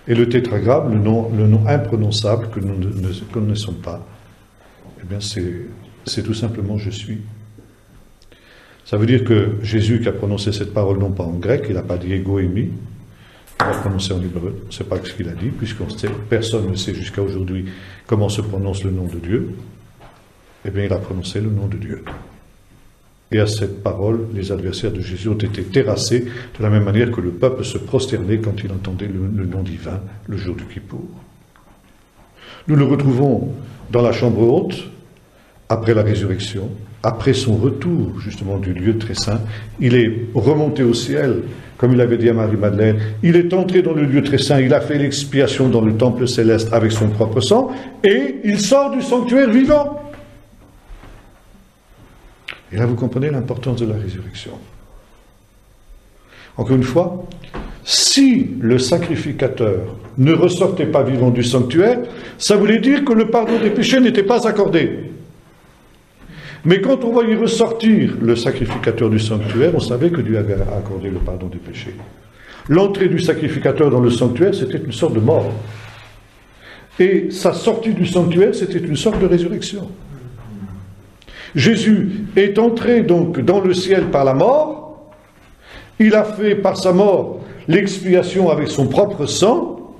Et le tétragramme, le nom imprononçable que nous ne connaissons pas, eh bien c'est tout simplement « je suis ». Ça veut dire que Jésus qui a prononcé cette parole non pas en grec, il n'a pas dit « ego eimi », il l'a prononcé en hébreu, on ne sait pas ce qu'il a dit, personne ne sait jusqu'à aujourd'hui comment se prononce le nom de Dieu, eh bien il a prononcé le nom de Dieu. Et à cette parole, les adversaires de Jésus ont été terrassés de la même manière que le peuple se prosternait quand il entendait le nom divin le jour du Kippour. Nous le retrouvons dans la chambre haute, après la résurrection, après son retour justement du lieu très saint. Il est remonté au ciel, comme il avait dit à Marie-Madeleine. Il est entré dans le lieu très saint, il a fait l'expiation dans le temple céleste avec son propre sang, et il sort du sanctuaire vivant. Et là, vous comprenez l'importance de la résurrection. Encore une fois, si le sacrificateur ne ressortait pas vivant du sanctuaire, ça voulait dire que le pardon des péchés n'était pas accordé. Mais quand on voyait ressortir le sacrificateur du sanctuaire, on savait que Dieu avait accordé le pardon des péchés. L'entrée du sacrificateur dans le sanctuaire, c'était une sorte de mort. Et sa sortie du sanctuaire, c'était une sorte de résurrection. Jésus est entré donc dans le ciel par la mort, il a fait par sa mort l'expiation avec son propre sang,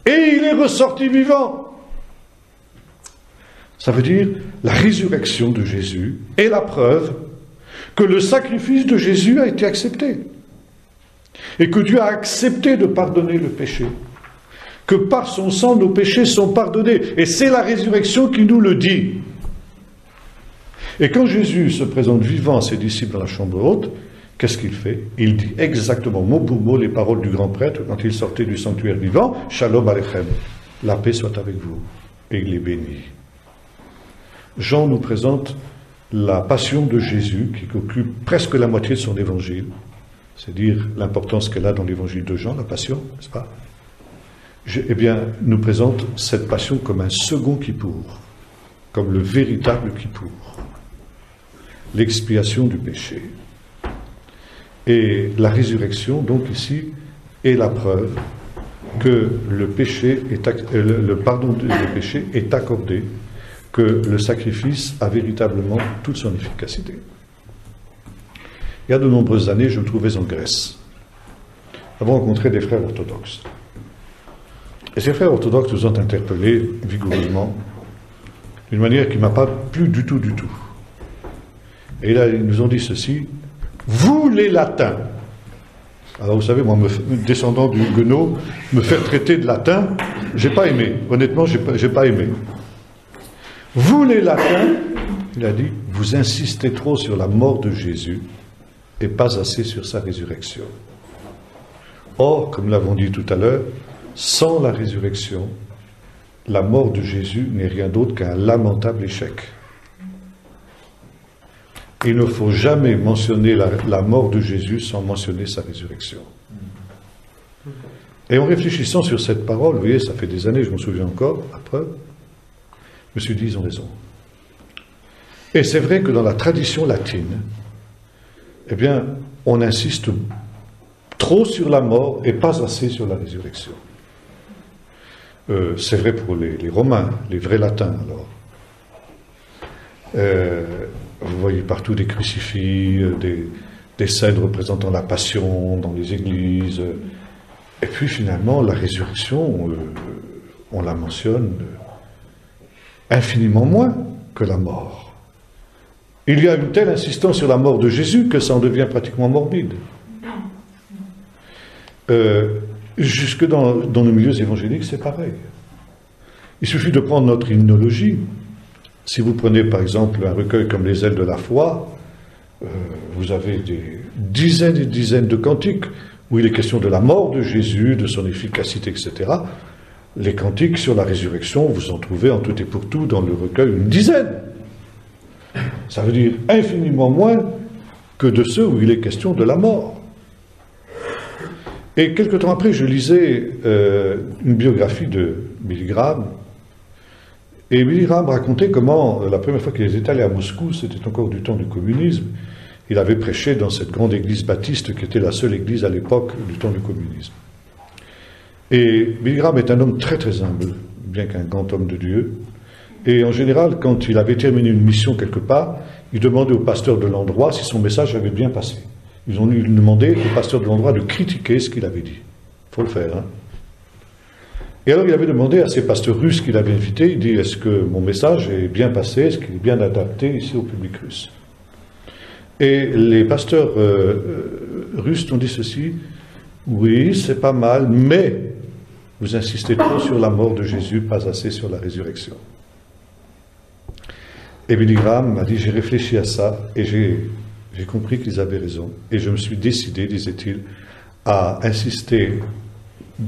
et il est ressorti vivant. Ça veut dire la résurrection de Jésus est la preuve que le sacrifice de Jésus a été accepté. Et que Dieu a accepté de pardonner le péché. Que par son sang, nos péchés sont pardonnés. Et c'est la résurrection qui nous le dit. Et quand Jésus se présente vivant à ses disciples dans la chambre haute, qu'est-ce qu'il fait? Il dit exactement mot pour mot les paroles du grand prêtre quand il sortait du sanctuaire vivant. Shalom Aleichem. La paix soit avec vous. Et il les bénit. Jean nous présente la passion de Jésus qui occupe presque la moitié de son évangile, c'est-à-dire l'importance qu'elle a dans l'évangile de Jean, la passion, n'est-ce pas? Eh bien, nous présente cette passion comme un second Kippour, comme le véritable Kippour, l'expiation du péché. Et la résurrection, donc ici, est la preuve que le pardon des péchés est accordé, que le sacrifice a véritablement toute son efficacité. Il y a de nombreuses années, je me trouvais en Grèce. Nous avons rencontré des frères orthodoxes. Et ces frères orthodoxes nous ont interpellés vigoureusement, d'une manière qui ne m'a pas plu du tout, du tout. Et là, ils nous ont dit ceci: vous les latins. Alors vous savez, moi, descendant du Huguenot, me faire traiter de latin, j'ai pas aimé. Honnêtement, j'ai pas aimé. Vous les latins, il a dit, vous insistez trop sur la mort de Jésus et pas assez sur sa résurrection. Or, comme nous l'avons dit tout à l'heure, sans la résurrection, la mort de Jésus n'est rien d'autre qu'un lamentable échec. Il ne faut jamais mentionner la mort de Jésus sans mentionner sa résurrection. Et en réfléchissant sur cette parole, vous voyez, ça fait des années, je m'en souviens encore, après, je me suis dit, ils ont raison. Et c'est vrai que dans la tradition latine, eh bien, on insiste trop sur la mort et pas assez sur la résurrection. C'est vrai pour les Romains, les vrais latins, alors. Vous voyez partout des crucifix, des scènes représentant la passion dans les églises. Et puis finalement, la résurrection, on la mentionne infiniment moins que la mort. Il y a une telle insistance sur la mort de Jésus que ça en devient pratiquement morbide. Jusque dans nos milieux évangéliques, c'est pareil. Il suffit de prendre notre hymnologie. Si vous prenez par exemple un recueil comme Les ailes de la foi, vous avez des dizaines et dizaines de cantiques où il est question de la mort de Jésus, de son efficacité, etc. Les cantiques sur la résurrection, vous en trouvez en tout et pour tout dans le recueil une dizaine. Ça veut dire infiniment moins que de ceux où il est question de la mort. Et quelque temps après, je lisais une biographie de Billy Graham. Et Billy Graham racontait comment, la première fois qu'il était allé à Moscou, c'était encore du temps du communisme, il avait prêché dans cette grande église baptiste qui était la seule église à l'époque du temps du communisme. Et Billy Graham est un homme très très humble, bien qu'un grand homme de Dieu. Et en général, quand il avait terminé une mission quelque part, il demandait au pasteur de l'endroit si son message avait bien passé. Ils ont demandé au pasteur de l'endroit de critiquer ce qu'il avait dit. Il faut le faire, hein. Et alors il avait demandé à ces pasteurs russes qu'il avait invités, il dit, est-ce que mon message est bien passé, est-ce qu'il est bien adapté ici au public russe? Et les pasteurs russes ont dit ceci, oui, c'est pas mal, mais vous insistez trop sur la mort de Jésus, pas assez sur la résurrection. Et Billy Graham m'a dit, j'ai réfléchi à ça et j'ai compris qu'ils avaient raison. Et je me suis décidé, disait-il, à insister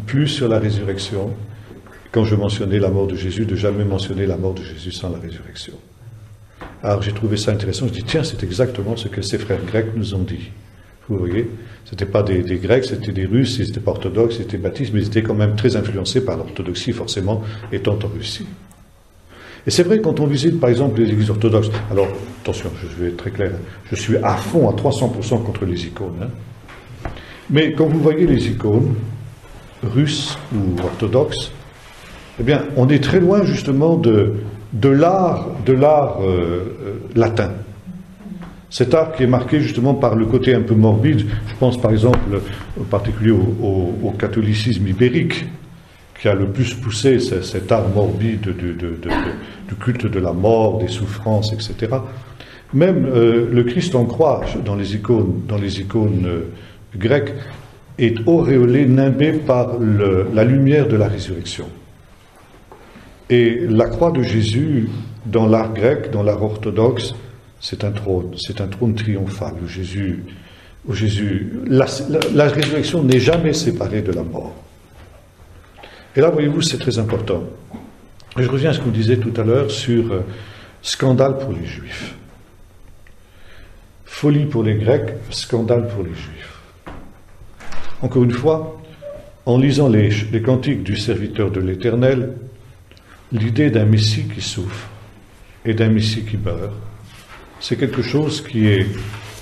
plus sur la résurrection quand je mentionnais la mort de Jésus, de jamais mentionner la mort de Jésus sans la résurrection. Alors j'ai trouvé ça intéressant, je dis tiens, c'est exactement ce que ces frères grecs nous ont dit. Vous voyez, ce n'étaient pas des Grecs, c'était des Russes, ils n'étaient pas orthodoxes, ils étaient baptistes, mais ils étaient quand même très influencés par l'orthodoxie, forcément, étant en Russie. Et c'est vrai, quand on visite par exemple les églises orthodoxes, alors attention, je vais être très clair, je suis à fond, à 300% contre les icônes. Hein. Mais quand vous voyez les icônes, russes ou orthodoxes, eh bien, on est très loin justement de l'art latin. Cet art qui est marqué justement par le côté un peu morbide, je pense par exemple en particulier au catholicisme ibérique, qui a le plus poussé cet art morbide du culte de la mort, des souffrances, etc. Même le Christ en croix dans les icônes grecques est auréolé, nimbé par la lumière de la résurrection. Et la croix de Jésus, dans l'art grec, dans l'art orthodoxe, c'est un trône triomphal où la résurrection n'est jamais séparée de la mort. Et là, voyez-vous, c'est très important. Et je reviens à ce qu'on disait tout à l'heure sur scandale pour les Juifs. Folie pour les Grecs, scandale pour les Juifs. Encore une fois, en lisant les cantiques du serviteur de l'Éternel, l'idée d'un Messie qui souffre et d'un Messie qui meurt, c'est quelque chose qui est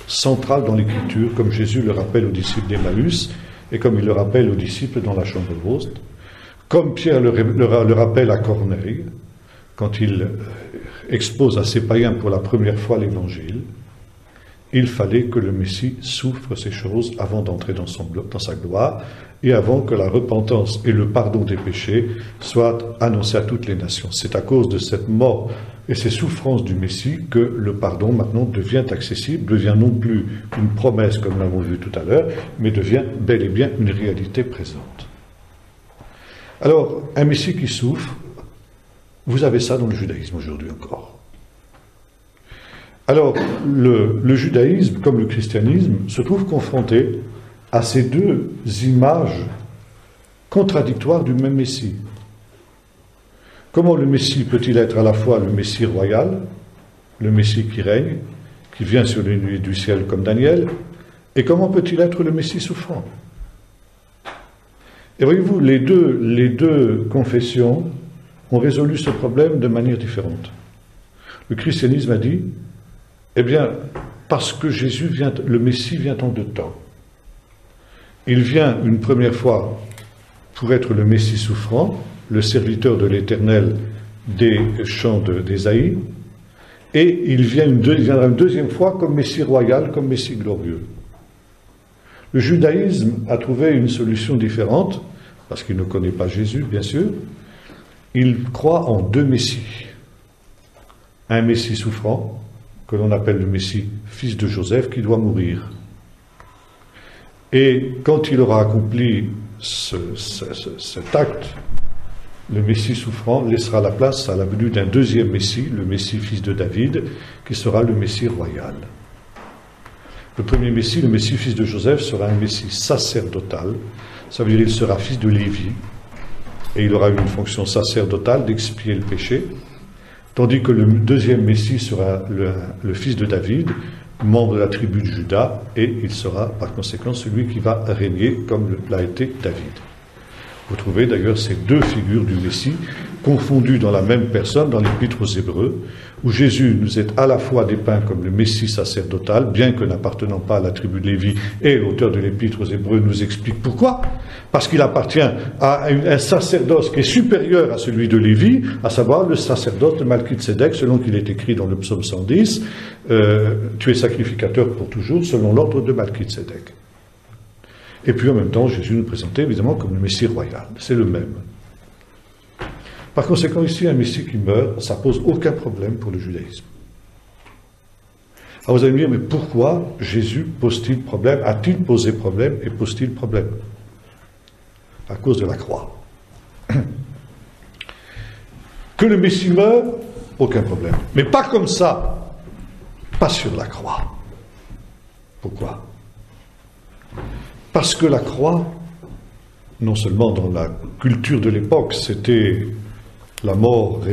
central dans l'Écriture, comme Jésus le rappelle aux disciples d'Emmaüs et comme il le rappelle aux disciples dans la chambre haute, comme Pierre le rappelle à Corneille, quand il expose à ses païens pour la première fois l'Évangile, il fallait que le Messie souffre ces choses avant d'entrer dans sa gloire et avant que la repentance et le pardon des péchés soient annoncés à toutes les nations. C'est à cause de cette mort et ces souffrances du Messie que le pardon maintenant devient accessible, devient non plus une promesse comme nous l'avons vu tout à l'heure, mais devient bel et bien une réalité présente. Alors, un Messie qui souffre, vous avez ça dans le judaïsme aujourd'hui encore. Alors, le judaïsme, comme le christianisme, se trouve confronté à ces deux images contradictoires du même Messie. Comment le Messie peut-il être à la fois le Messie royal, le Messie qui règne, qui vient sur les nuées du ciel comme Daniel, et comment peut-il être le Messie souffrant? Et voyez-vous, les deux confessions ont résolu ce problème de manière différente. Le christianisme a dit, eh bien, parce que le Messie vient en deux temps. Il vient une première fois pour être le Messie souffrant, le serviteur de l'Éternel des chants d'Ésaïe, et il viendra une deuxième fois comme Messie royal, comme Messie glorieux. Le judaïsme a trouvé une solution différente, parce qu'il ne connaît pas Jésus, bien sûr. Il croit en deux Messies. Un Messie souffrant, que l'on appelle le Messie fils de Joseph, qui doit mourir. Et quand il aura accompli cet acte, le Messie souffrant laissera la place à la venue d'un deuxième Messie, le Messie fils de David, qui sera le Messie royal. Le premier Messie, le Messie fils de Joseph, sera un Messie sacerdotal. Ça veut dire qu'il sera fils de Lévi, et il aura une fonction sacerdotale d'expier le péché, tandis que le deuxième Messie sera le fils de David, membre de la tribu de Juda, et il sera par conséquent celui qui va régner comme l'a été David. Vous trouvez d'ailleurs ces deux figures du Messie confondues dans la même personne dans l'Épître aux Hébreux, où Jésus nous est à la fois dépeint comme le Messie sacerdotal, bien que n'appartenant pas à la tribu de Lévi, et l'auteur de l'Épître aux Hébreux nous explique pourquoi. Parce qu'il appartient à un sacerdoce qui est supérieur à celui de Lévi, à savoir le sacerdoce de Malkitsédek, selon qu'il est écrit dans le psaume 110, tu es sacrificateur pour toujours, selon l'ordre de Malkitsédek. Et puis en même temps, Jésus nous présentait évidemment comme le Messie royal. C'est le même. Par conséquent, ici, un Messie qui meurt, ça pose aucun problème pour le judaïsme. Alors vous allez me dire, mais pourquoi Jésus pose-t-il problème, a-t-il posé problème et pose-t-il problème? À cause de la croix. Que le Messie meure, aucun problème. Mais pas comme ça, pas sur la croix. Pourquoi? Parce que la croix, non seulement dans la culture de l'époque, c'était la mort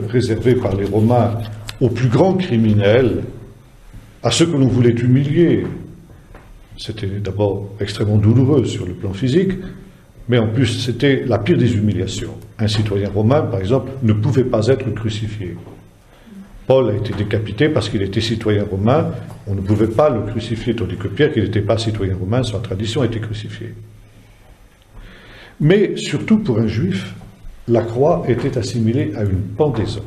réservée par les Romains aux plus grands criminels, à ceux que l'on voulait humilier. C'était d'abord extrêmement douloureux sur le plan physique, mais en plus c'était la pire des humiliations. Un citoyen romain, par exemple, ne pouvait pas être crucifié. Paul a été décapité parce qu'il était citoyen romain, on ne pouvait pas le crucifier, tandis que Pierre, qui n'était pas citoyen romain, sa tradition, a été crucifié. Mais surtout pour un juif, la croix était assimilée à une pendaison.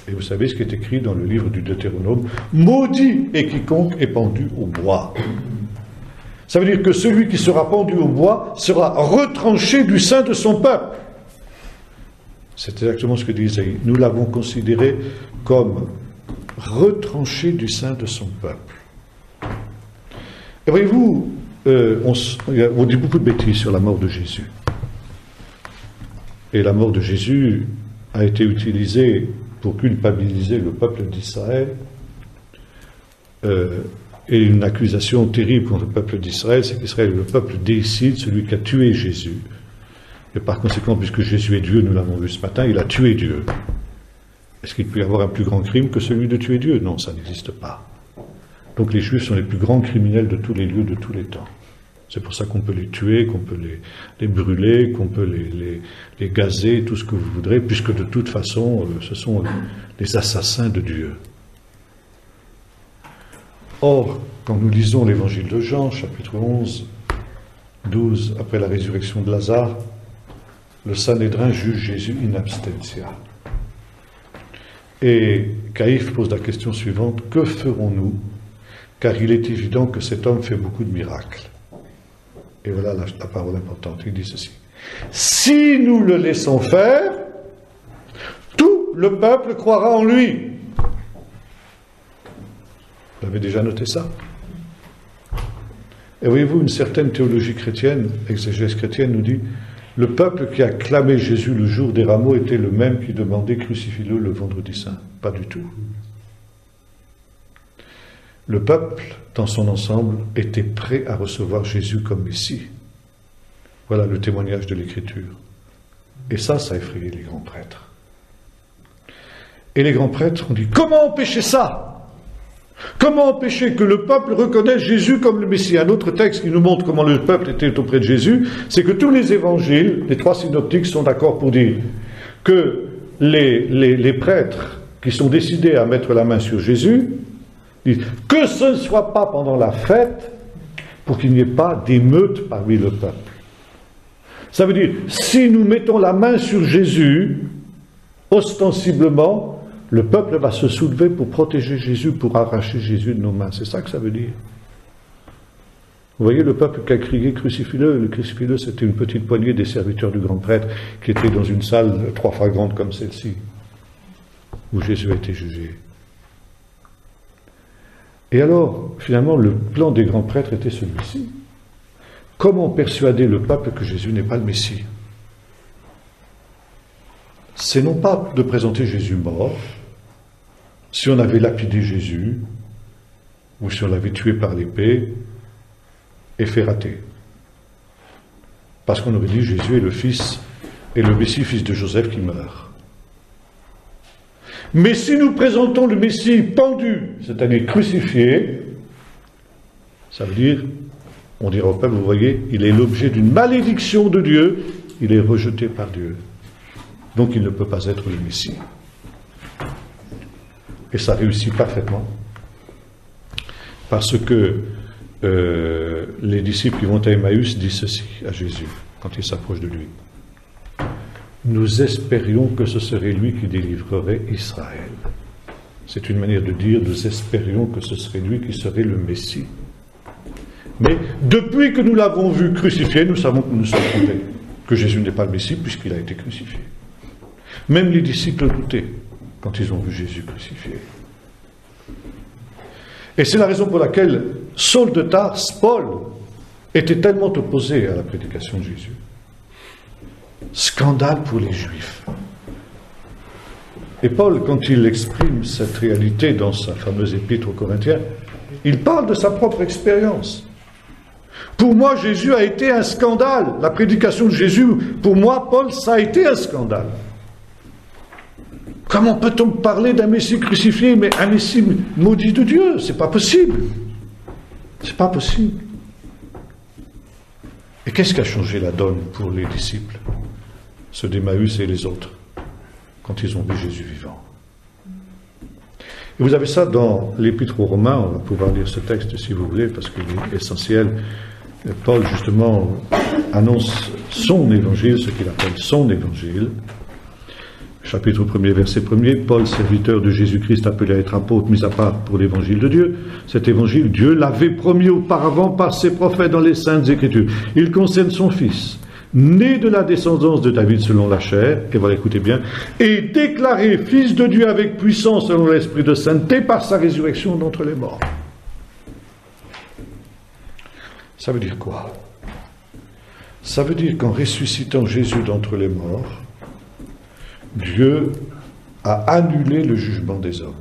Et vous savez ce qui est écrit dans le livre du Deutéronome, « Maudit est quiconque est pendu au bois ». Ça veut dire que celui qui sera pendu au bois sera retranché du sein de son peuple. C'est exactement ce que dit Isaïe. Nous l'avons considéré comme retranché du sein de son peuple. Et voyez-vous, on dit beaucoup de bêtises sur la mort de Jésus. Et la mort de Jésus a été utilisée pour culpabiliser le peuple d'Israël. Et une accusation terrible contre le peuple d'Israël, c'est qu'Israël est le peuple déicide, celui qui a tué Jésus. Et par conséquent, puisque Jésus est Dieu, nous l'avons vu ce matin, il a tué Dieu. Est-ce qu'il peut y avoir un plus grand crime que celui de tuer Dieu? Non, ça n'existe pas. Donc les Juifs sont les plus grands criminels de tous les lieux, de tous les temps. C'est pour ça qu'on peut les tuer, qu'on peut les brûler, qu'on peut les gazer, tout ce que vous voudrez, puisque de toute façon, ce sont les assassins de Dieu. Or, quand nous lisons l'évangile de Jean, chapitre 11, 12, après la résurrection de Lazare, le Sanhédrin juge Jésus in absentia. Et Caïphe pose la question suivante, que ferons-nous? Car il est évident que cet homme fait beaucoup de miracles. Et voilà la parole importante, il dit ceci. Si nous le laissons faire, tout le peuple croira en lui. Vous avez déjà noté ça? Et voyez-vous, une certaine théologie chrétienne, exégèse chrétienne, nous dit le peuple qui acclamait Jésus le jour des rameaux était le même qui demandait crucifie-le le vendredi saint. Pas du tout. Le peuple, dans son ensemble, était prêt à recevoir Jésus comme Messie. Voilà le témoignage de l'Écriture. Et ça a effrayé les grands prêtres. Et les grands prêtres ont dit, comment empêcher ça? Comment empêcher que le peuple reconnaisse Jésus comme le Messie? Un autre texte qui nous montre comment le peuple était auprès de Jésus, c'est que tous les évangiles, les trois synoptiques sont d'accord pour dire que les prêtres qui sont décidés à mettre la main sur Jésus, disent que ce ne soit pas pendant la fête pour qu'il n'y ait pas d'émeute parmi le peuple. Ça veut dire, si nous mettons la main sur Jésus, ostensiblement, le peuple va se soulever pour protéger Jésus, pour arracher Jésus de nos mains. C'est ça que ça veut dire. Vous voyez le peuple qui a crié « Crucifie-le ». Le crucifie-le, c'était une petite poignée des serviteurs du grand prêtre qui étaient dans une salle 3 fois grande comme celle-ci, où Jésus a été jugé. Et alors, finalement, le plan des grands prêtres était celui-ci. Comment persuader le peuple que Jésus n'est pas le Messie? C'est non pas de présenter Jésus mort, si on avait lapidé Jésus, ou si on l'avait tué par l'épée, et fait rater. Parce qu'on aurait dit Jésus est le fils, et le Messie, fils de Joseph, qui meurt. Mais si nous présentons le Messie pendu, c'est-à-dire crucifié, ça veut dire, on dira au peuple, vous voyez, il est l'objet d'une malédiction de Dieu, il est rejeté par Dieu. Donc il ne peut pas être le Messie. Et ça réussit parfaitement. Parce que les disciples qui vont à Emmaüs disent ceci à Jésus, quand il s'approche de lui. Nous espérions que ce serait lui qui délivrerait Israël. C'est une manière de dire, nous espérions que ce serait lui qui serait le Messie. Mais depuis que nous l'avons vu crucifié, nous savons que nous sommes trompés, que Jésus n'est pas le Messie puisqu'il a été crucifié. Même les disciples doutaient quand ils ont vu Jésus crucifié. Et c'est la raison pour laquelle Saul de Tarse, Paul, était tellement opposé à la prédication de Jésus. Scandale pour les Juifs. Et Paul, quand il exprime cette réalité dans sa fameuse épître aux Corinthiens, il parle de sa propre expérience. Pour moi, Jésus a été un scandale. La prédication de Jésus, pour moi, Paul, ça a été un scandale. Comment peut-on parler d'un Messie crucifié, mais un Messie maudit de Dieu? C'est pas possible. C'est pas possible. Et qu'est-ce qui a changé la donne pour les disciples, ceux d'Emmaüs et les autres, quand ils ont vu Jésus vivant? Et vous avez ça dans l'Épître aux Romains. On va pouvoir lire ce texte si vous voulez, parce qu'il est essentiel. Paul, justement, annonce son évangile, ce qu'il appelle son évangile. Chapitre 1er, verset 1er, Paul, serviteur de Jésus-Christ, appelé à être apôtre, mis à part pour l'évangile de Dieu. Cet évangile, Dieu l'avait promis auparavant par ses prophètes dans les Saintes Écritures. Il concerne son Fils, né de la descendance de David selon la chair, et voilà, écoutez bien, et déclaré Fils de Dieu avec puissance selon l'Esprit de sainteté par sa résurrection d'entre les morts. Ça veut dire quoi? Ça veut dire qu'en ressuscitant Jésus d'entre les morts, Dieu a annulé le jugement des hommes.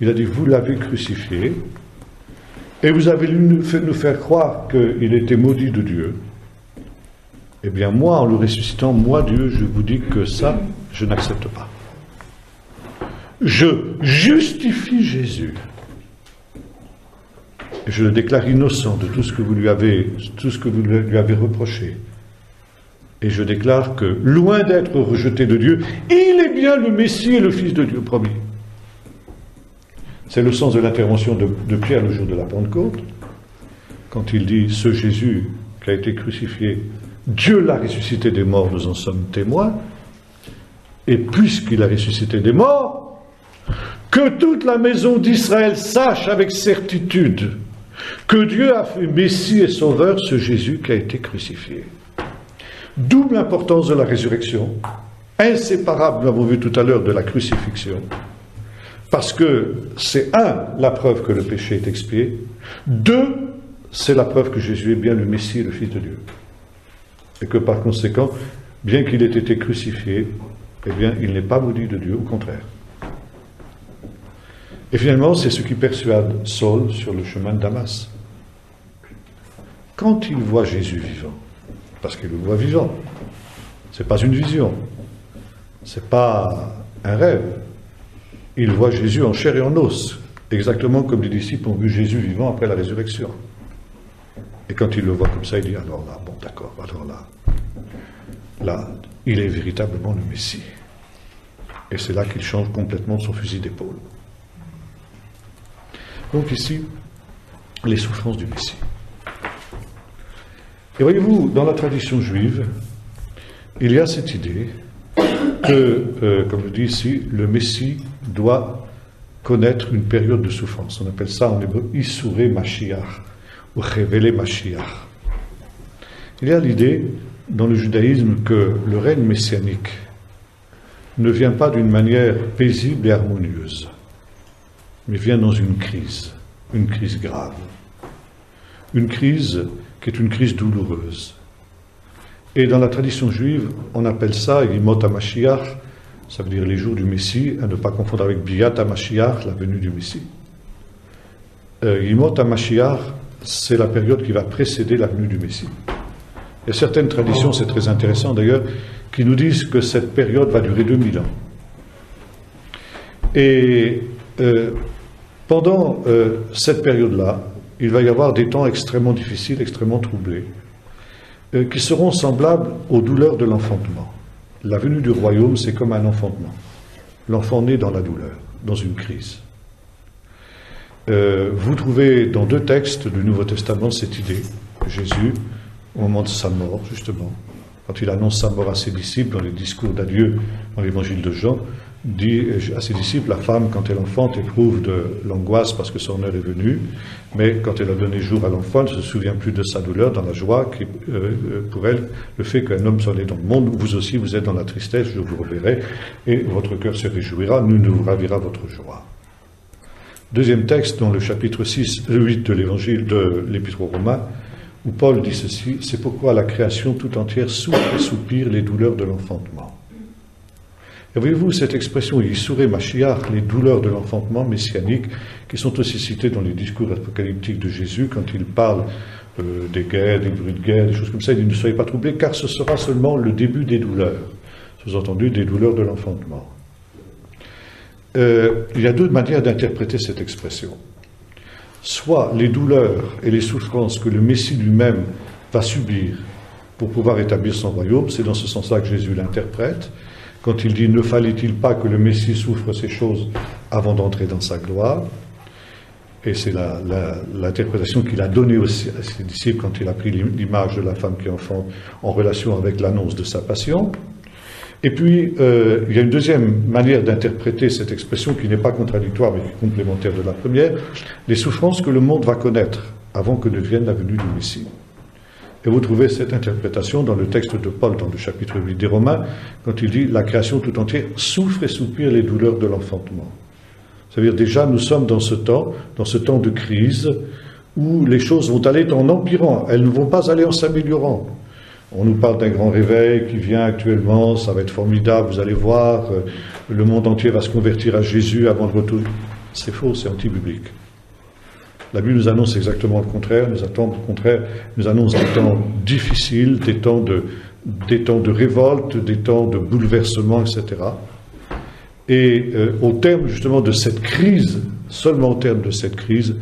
Il a dit, vous l'avez crucifié, et vous avez nous faire croire qu'il était maudit de Dieu. Eh bien, moi, en le ressuscitant, moi, Dieu, je vous dis que ça, je n'accepte pas. Je justifie Jésus. Et je le déclare innocent de tout ce que vous lui avez reproché. Et je déclare que, loin d'être rejeté de Dieu, il est bien le Messie et le Fils de Dieu promis. C'est le sens de l'intervention de Pierre le jour de la Pentecôte, quand il dit, ce Jésus qui a été crucifié, Dieu l'a ressuscité des morts, nous en sommes témoins, et puisqu'il a ressuscité des morts, que toute la maison d'Israël sache avec certitude que Dieu a fait Messie et Sauveur ce Jésus qui a été crucifié. D'où l'importance de la résurrection, inséparable, nous l'avons vu tout à l'heure, de la crucifixion, parce que c'est la preuve que le péché est expié, 2, c'est la preuve que Jésus est bien le Messie et le Fils de Dieu. Et que par conséquent, bien qu'il ait été crucifié, eh bien, il n'est pas maudit de Dieu, au contraire. Et finalement, c'est ce qui persuade Saul sur le chemin de Damas. Quand il voit Jésus vivant, parce qu'il le voit vivant, ce n'est pas une vision, ce n'est pas un rêve, il voit Jésus en chair et en os, exactement comme les disciples ont vu Jésus vivant après la résurrection. Et quand il le voit comme ça, il dit, alors là, bon d'accord, alors là, il est véritablement le Messie. Et c'est là qu'il change complètement son fusil d'épaule. Donc ici, les souffrances du Messie. Et voyez-vous, dans la tradition juive, il y a cette idée que, comme je dis ici, le Messie doit connaître une période de souffrance. On appelle ça en hébreu « Issuré Mashiach » ou « Révélé Mashiach ». Il y a l'idée, dans le judaïsme, que le règne messianique ne vient pas d'une manière paisible et harmonieuse, mais vient dans une crise grave. Une crise qui est une crise douloureuse. Et dans la tradition juive, on appelle ça Yimot HaMashiach, ça veut dire les jours du Messie, à ne pas confondre avec Biat HaMashiach, la venue du Messie. Yimot HaMashiach, c'est la période qui va précéder la venue du Messie. Il y a certaines traditions, c'est très intéressant d'ailleurs, qui nous disent que cette période va durer 2000 ans. Et pendant cette période-là, il va y avoir des temps extrêmement difficiles, extrêmement troublés, qui seront semblables aux douleurs de l'enfantement. La venue du royaume, c'est comme un enfantement. L'enfant naît dans la douleur, dans une crise. Vous trouvez dans 2 textes du Nouveau Testament cette idée. Jésus, au moment de sa mort, justement, quand il annonce sa mort à ses disciples dans les discours d'adieu dans l'évangile de Jean, dit à ses disciples, la femme, quand elle enfante, éprouve de l'angoisse parce que son heure est venue, mais quand elle a donné jour à l'enfant, elle ne se souvient plus de sa douleur, dans la joie, qui pour elle, le fait qu'un homme soit né dans le monde, vous aussi, vous êtes dans la tristesse, je vous reverrai, et votre cœur se réjouira, nous vous ravira votre joie. Deuxième texte, dans le chapitre 8 de l'évangile de l'Épître aux Romains, où Paul dit ceci: « C'est pourquoi la création tout entière souffre et soupire les douleurs de l'enfantement. » Et voyez-vous, cette expression « Yissuré Mashiach », les douleurs de l'enfantement messianique, qui sont aussi citées dans les discours apocalyptiques de Jésus, quand il parle des guerres, des bruits de guerre, des choses comme ça, il dit « Ne soyez pas troublés, car ce sera seulement le début des douleurs. » Sous-entendu, des douleurs de l'enfantement. Il y a deux manières d'interpréter cette expression. Soit les douleurs et les souffrances que le Messie lui-même va subir pour pouvoir établir son royaume, c'est dans ce sens-là que Jésus l'interprète, quand il dit « Ne fallait-il pas que le Messie souffre ces choses avant d'entrer dans sa gloire ?» Et c'est l'interprétation qu'il a donnée aussi à ses disciples quand il a pris l'image de la femme qui enfante en relation avec l'annonce de sa passion. Et puis, il y a une deuxième manière d'interpréter cette expression qui n'est pas contradictoire mais qui est complémentaire de la première, les souffrances que le monde va connaître avant que ne vienne la venue du Messie. Et vous trouvez cette interprétation dans le texte de Paul, dans le chapitre 8 des Romains, quand il dit « La création tout entière souffre et soupire les douleurs de l'enfantement ». C'est-à-dire déjà nous sommes dans ce temps de crise, où les choses vont aller en empirant, elles ne vont pas aller en s'améliorant. On nous parle d'un grand réveil qui vient actuellement, ça va être formidable, vous allez voir, le monde entier va se convertir à Jésus avant le retour. C'est faux, c'est anti-biblique. La Bible nous annonce exactement le contraire, nous annonce des temps difficiles, des temps de révolte, des temps de bouleversement, etc. Et au terme justement de cette crise, seulement au terme de cette crise,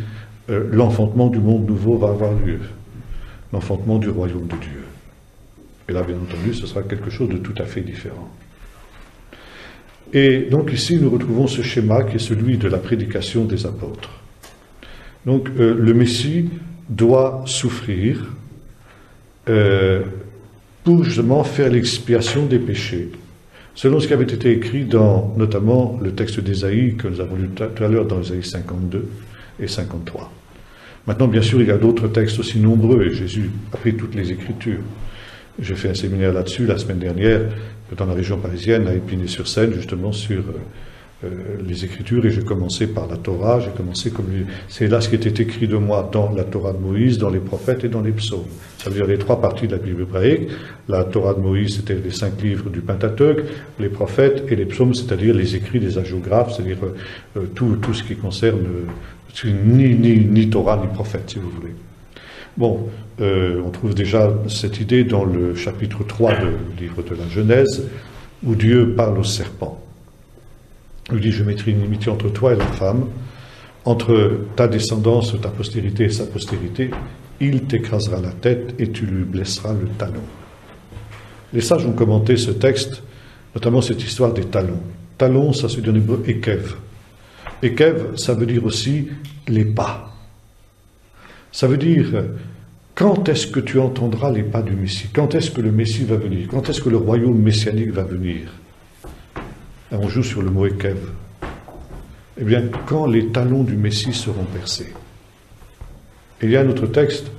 l'enfantement du monde nouveau va avoir lieu. L'enfantement du royaume de Dieu. Et là, bien entendu, ce sera quelque chose de tout à fait différent. Et donc ici, nous retrouvons ce schéma qui est celui de la prédication des apôtres. Donc le Messie doit souffrir pour justement faire l'expiation des péchés. Selon ce qui avait été écrit dans notamment le texte d'Ésaïe que nous avons lu tout à l'heure dans Ésaïe 52 et 53. Maintenant, bien sûr, il y a d'autres textes aussi nombreux et Jésus a pris toutes les Écritures. J'ai fait un séminaire là-dessus la semaine dernière dans la région parisienne, à Épinay-sur-Seine, justement sur les Écritures, et j'ai commencé par la Torah, c'est là ce qui était écrit de moi dans la Torah de Moïse, dans les prophètes et dans les psaumes. Ça veut dire les trois parties de la Bible hébraïque. La Torah de Moïse, c'était les 5 livres du Pentateuque, les prophètes et les psaumes, c'est-à-dire les écrits des hagiographes, c'est-à-dire tout ce qui concerne ni Torah ni prophète, si vous voulez. Bon, on trouve déjà cette idée dans le chapitre 3 du livre de la Genèse, où Dieu parle au serpent. Il dit « Je mettrai une inimitié entre toi et la femme, entre ta descendance, ta postérité et sa postérité, il t'écrasera la tête et tu lui blesseras le talon. » Les sages ont commenté ce texte, notamment cette histoire des talons. Talon, ça se dit en hébreu « ekev ». Ekev, ça veut dire aussi les pas. Ça veut dire, quand est-ce que tu entendras les pas du Messie? Quand est-ce que le Messie va venir? Quand est-ce que le royaume messianique va venir? Et on joue sur le mot Ekev. Eh bien, quand les talons du Messie seront percés. Et il y a un autre texte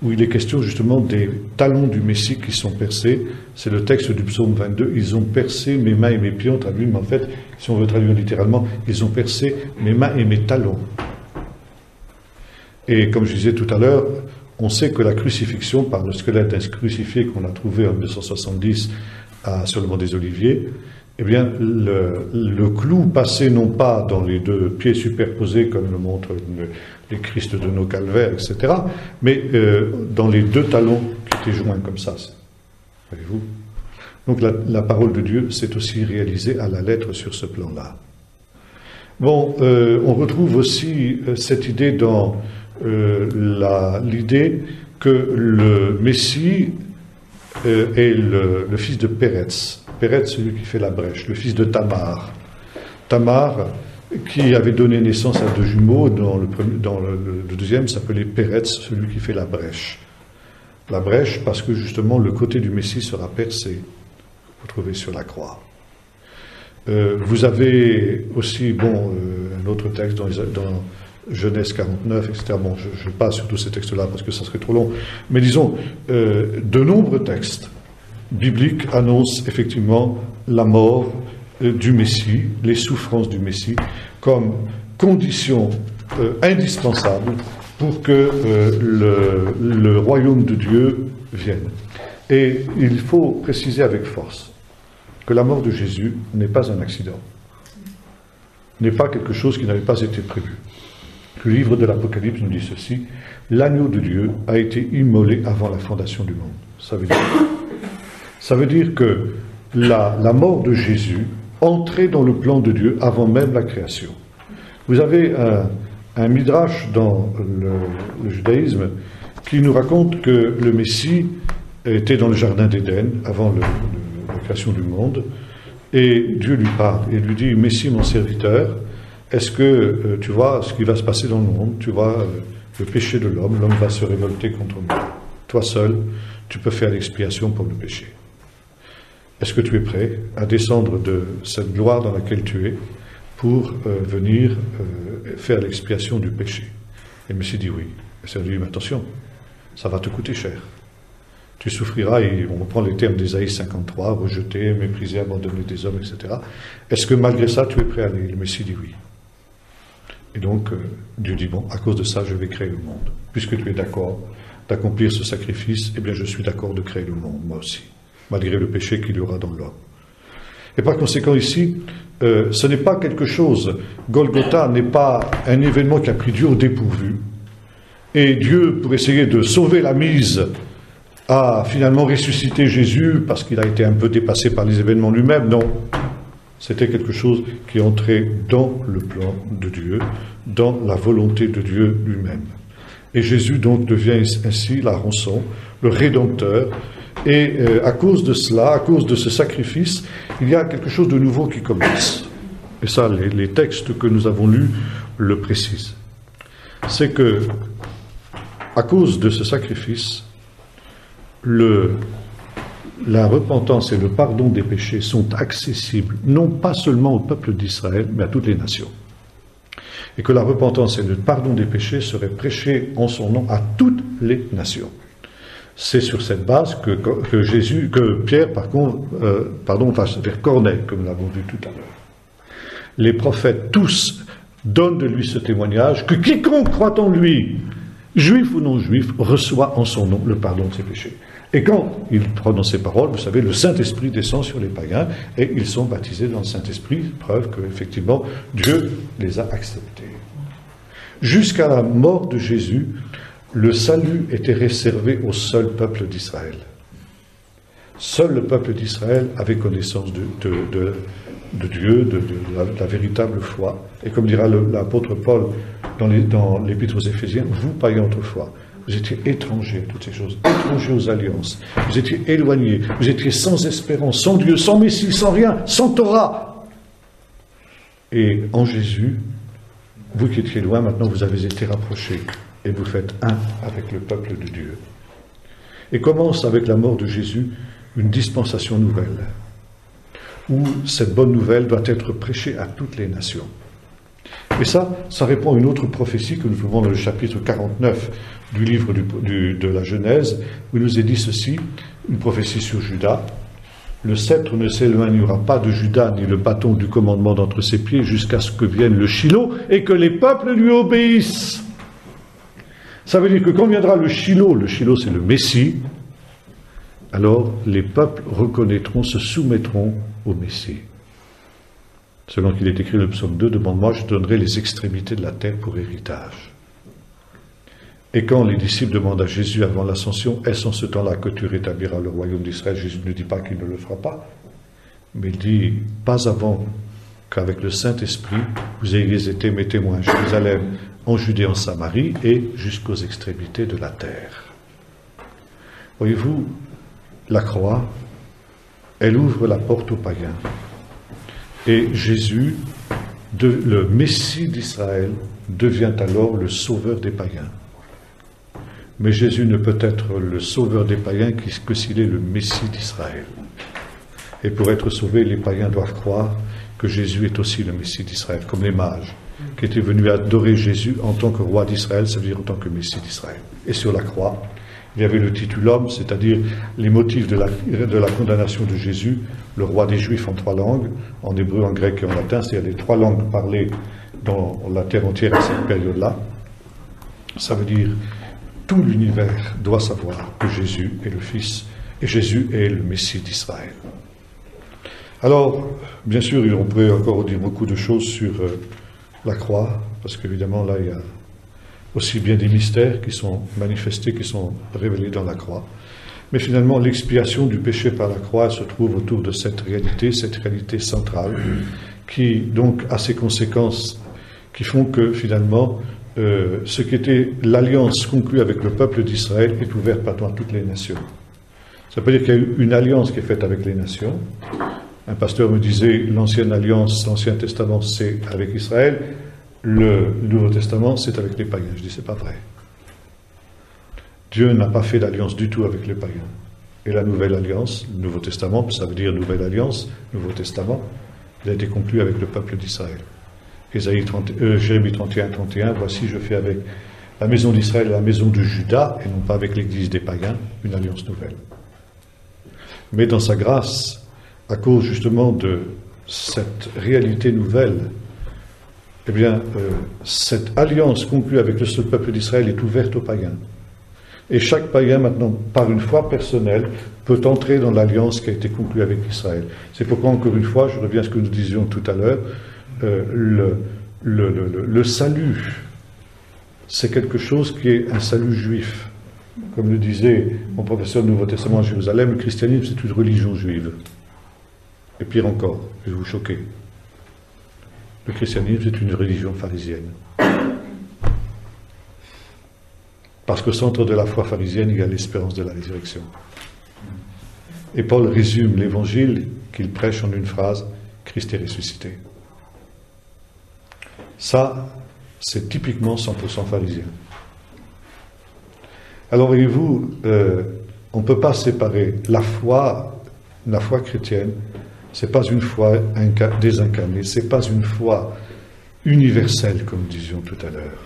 où il est question justement des talons du Messie qui sont percés. C'est le texte du psaume 22. Ils ont percé mes mains et mes pieds. On traduit, mais en fait, si on veut traduire littéralement, ils ont percé mes mains et mes talons. Et comme je disais tout à l'heure, on sait que la crucifixion, par le squelette d'un crucifié qu'on a trouvé en 1970 sur le mont des Oliviers, eh bien, le clou passé non pas dans les deux pieds superposés, comme le montrent les Christ de nos calvaires, etc., mais dans les deux talons qui étaient joints comme ça. Voyez-vous? Donc la parole de Dieu s'est aussi réalisée à la lettre sur ce plan-là. Bon, on retrouve aussi cette idée dans l'idée que le Messie est le fils de Péretz. Péretz, celui qui fait la brèche, le fils de Tamar. Tamar, qui avait donné naissance à deux jumeaux, dans le deuxième s'appelait Péretz, celui qui fait la brèche. La brèche, parce que justement le côté du Messie sera percé, vous trouvez sur la croix. Vous avez aussi, un autre texte dans Genèse 49, etc. Bon, je passe sur tous ces textes-là parce que ça serait trop long. Mais disons, de nombreux textes bibliques annoncent effectivement la mort du Messie, les souffrances du Messie, comme condition indispensable pour que le royaume de Dieu vienne. Et il faut préciser avec force que la mort de Jésus n'est pas un accident, n'est pas quelque chose qui n'avait pas été prévu. Le livre de l'Apocalypse nous dit ceci: l'agneau de Dieu a été immolé avant la fondation du monde. Ça veut dire que la mort de Jésus entrait dans le plan de Dieu avant même la création. Vous avez un midrash dans le judaïsme qui nous raconte que le Messie était dans le jardin d'Éden avant la création du monde, et Dieu lui parle et lui dit: Messie, mon serviteur, est-ce que tu vois ce qui va se passer dans le monde? Tu vois le péché de l'homme va se révolter contre moi. Toi seul, tu peux faire l'expiation pour le péché. Est-ce que tu es prêt à descendre de cette gloire dans laquelle tu es pour venir faire l'expiation du péché? Et le Messie dit oui. Et ça lui dit: mais attention, ça va te coûter cher. Tu souffriras, et on reprend les termes d'Ésaïe 53, rejeté, méprisé, abandonné des hommes, etc. Est-ce que malgré ça, tu es prêt à aller? Le Messie dit oui. Et donc, Dieu dit: bon, à cause de ça, je vais créer le monde. Puisque tu es d'accord d'accomplir ce sacrifice, eh bien, je suis d'accord de créer le monde, moi aussi, malgré le péché qu'il y aura dans l'homme. Et par conséquent, ici, ce n'est pas quelque chose, Golgotha n'est pas un événement qui a pris Dieu au dépourvu, et Dieu, pour essayer de sauver la mise, a finalement ressuscité Jésus parce qu'il a été un peu dépassé par les événements lui-même. Non, c'était quelque chose qui entrait dans le plan de Dieu, dans la volonté de Dieu lui-même. Et Jésus donc devient ainsi la rançon, le Rédempteur, et à cause de cela, à cause de ce sacrifice, il y a quelque chose de nouveau qui commence. Et ça, les textes que nous avons lus le précisent. C'est que, à cause de ce sacrifice, la repentance et le pardon des péchés sont accessibles, non pas seulement au peuple d'Israël, mais à toutes les nations. Et que la repentance et le pardon des péchés seraient prêchés en son nom à toutes les nations. C'est sur cette base que Pierre, va vers Corneille, comme nous l'avons vu tout à l'heure. Les prophètes tous donnent de lui ce témoignage, que quiconque croit en lui, juif ou non juif, reçoit en son nom le pardon de ses péchés. Et quand il prononce ces paroles, vous savez, le Saint-Esprit descend sur les païens et ils sont baptisés dans le Saint-Esprit, preuve qu'effectivement Dieu les a acceptés. Jusqu'à la mort de Jésus, le salut était réservé au seul peuple d'Israël. Seul le peuple d'Israël avait connaissance de Dieu, de la véritable foi. Et comme dira l'apôtre Paul dans l'Épître aux Éphésiens, vous païens autrefois, vous étiez étrangers à toutes ces choses, étrangers aux alliances, vous étiez éloignés, vous étiez sans espérance, sans Dieu, sans Messie, sans rien, sans Torah. Et en Jésus, vous qui étiez loin, maintenant vous avez été rapprochés et vous faites un avec le peuple de Dieu. Et commence avec la mort de Jésus une dispensation nouvelle, où cette bonne nouvelle doit être prêchée à toutes les nations. Et ça répond à une autre prophétie que nous trouvons dans le chapitre 49 du livre de la Genèse, où il nous est dit ceci, une prophétie sur Juda: le sceptre ne s'éloignera pas de Juda, ni le bâton du commandement d'entre ses pieds, jusqu'à ce que vienne le Shiloh, et que les peuples lui obéissent. Ça veut dire que quand viendra le Shiloh c'est le Messie, alors les peuples reconnaîtront, se soumettront au Messie. Selon qu'il est écrit dans le psaume 2, demande-moi, je donnerai les extrémités de la terre pour héritage. Et quand les disciples demandent à Jésus avant l'ascension, est-ce en ce temps-là que tu rétabliras le royaume d'Israël? Jésus ne dit pas qu'il ne le fera pas, mais il dit, pas avant qu'avec le Saint-Esprit, vous ayez été mes témoins à Jérusalem, en Judée, en Samarie et jusqu'aux extrémités de la terre. Voyez-vous, la croix, elle ouvre la porte aux païens. Et Jésus, le Messie d'Israël, devient alors le sauveur des païens. Mais Jésus ne peut être le sauveur des païens que s'il est le Messie d'Israël. Et pour être sauvé, les païens doivent croire que Jésus est aussi le Messie d'Israël, comme les mages, qui étaient venus adorer Jésus en tant que roi d'Israël, ça veut dire en tant que Messie d'Israël. Et sur la croix, il y avait le titulum, c'est-à-dire les motifs de la condamnation de Jésus, le roi des Juifs en 3 langues, en hébreu, en grec et en latin, c'est-à-dire les 3 langues parlées dans la terre entière à cette période-là. Ça veut dire tout l'univers doit savoir que Jésus est le Fils et Jésus est le Messie d'Israël. Alors, bien sûr, on pourrait encore dire beaucoup de choses sur la croix, parce qu'évidemment, là, il y a aussi bien des mystères qui sont manifestés, qui sont révélés dans la croix. Mais finalement, l'expiation du péché par la croix se trouve autour de cette réalité centrale, qui donc a ses conséquences qui font que finalement, ce qui était l'alliance conclue avec le peuple d'Israël est ouverte par toutes les nations. Ça veut dire qu'il y a eu une alliance qui est faite avec les nations. Un pasteur me disait, l'ancienne alliance, l'Ancien Testament, c'est avec Israël, le Nouveau Testament, c'est avec les païens. Je dis, c'est pas vrai. Dieu n'a pas fait d'alliance du tout avec les païens. Et la nouvelle alliance, le Nouveau Testament, ça veut dire nouvelle alliance, Nouveau Testament, il a été conclu avec le peuple d'Israël. Jérémie 31, 31, voici je fais avec la maison d'Israël et la maison de Juda, et non pas avec l'église des païens, une alliance nouvelle. Mais dans sa grâce, à cause justement de cette réalité nouvelle, eh bien, cette alliance conclue avec le seul peuple d'Israël est ouverte aux païens. Et chaque païen, maintenant, par une foi personnelle, peut entrer dans l'alliance qui a été conclue avec Israël. C'est pourquoi, encore une fois, je reviens à ce que nous disions tout à l'heure, le salut, c'est quelque chose qui est un salut juif. Comme le disait mon professeur du Nouveau Testament à Jérusalem, le christianisme, c'est une religion juive. Et pire encore, je vais vous choquer. Le christianisme, c'est une religion pharisienne. Parce qu'au centre de la foi pharisienne, il y a l'espérance de la résurrection. Et Paul résume l'évangile qu'il prêche en une phrase, Christ est ressuscité. Ça, c'est typiquement 100% pharisien. Alors, voyez-vous, on ne peut pas séparer la foi chrétienne, ce n'est pas une foi désincarnée, ce n'est pas une foi universelle, comme nous disions tout à l'heure.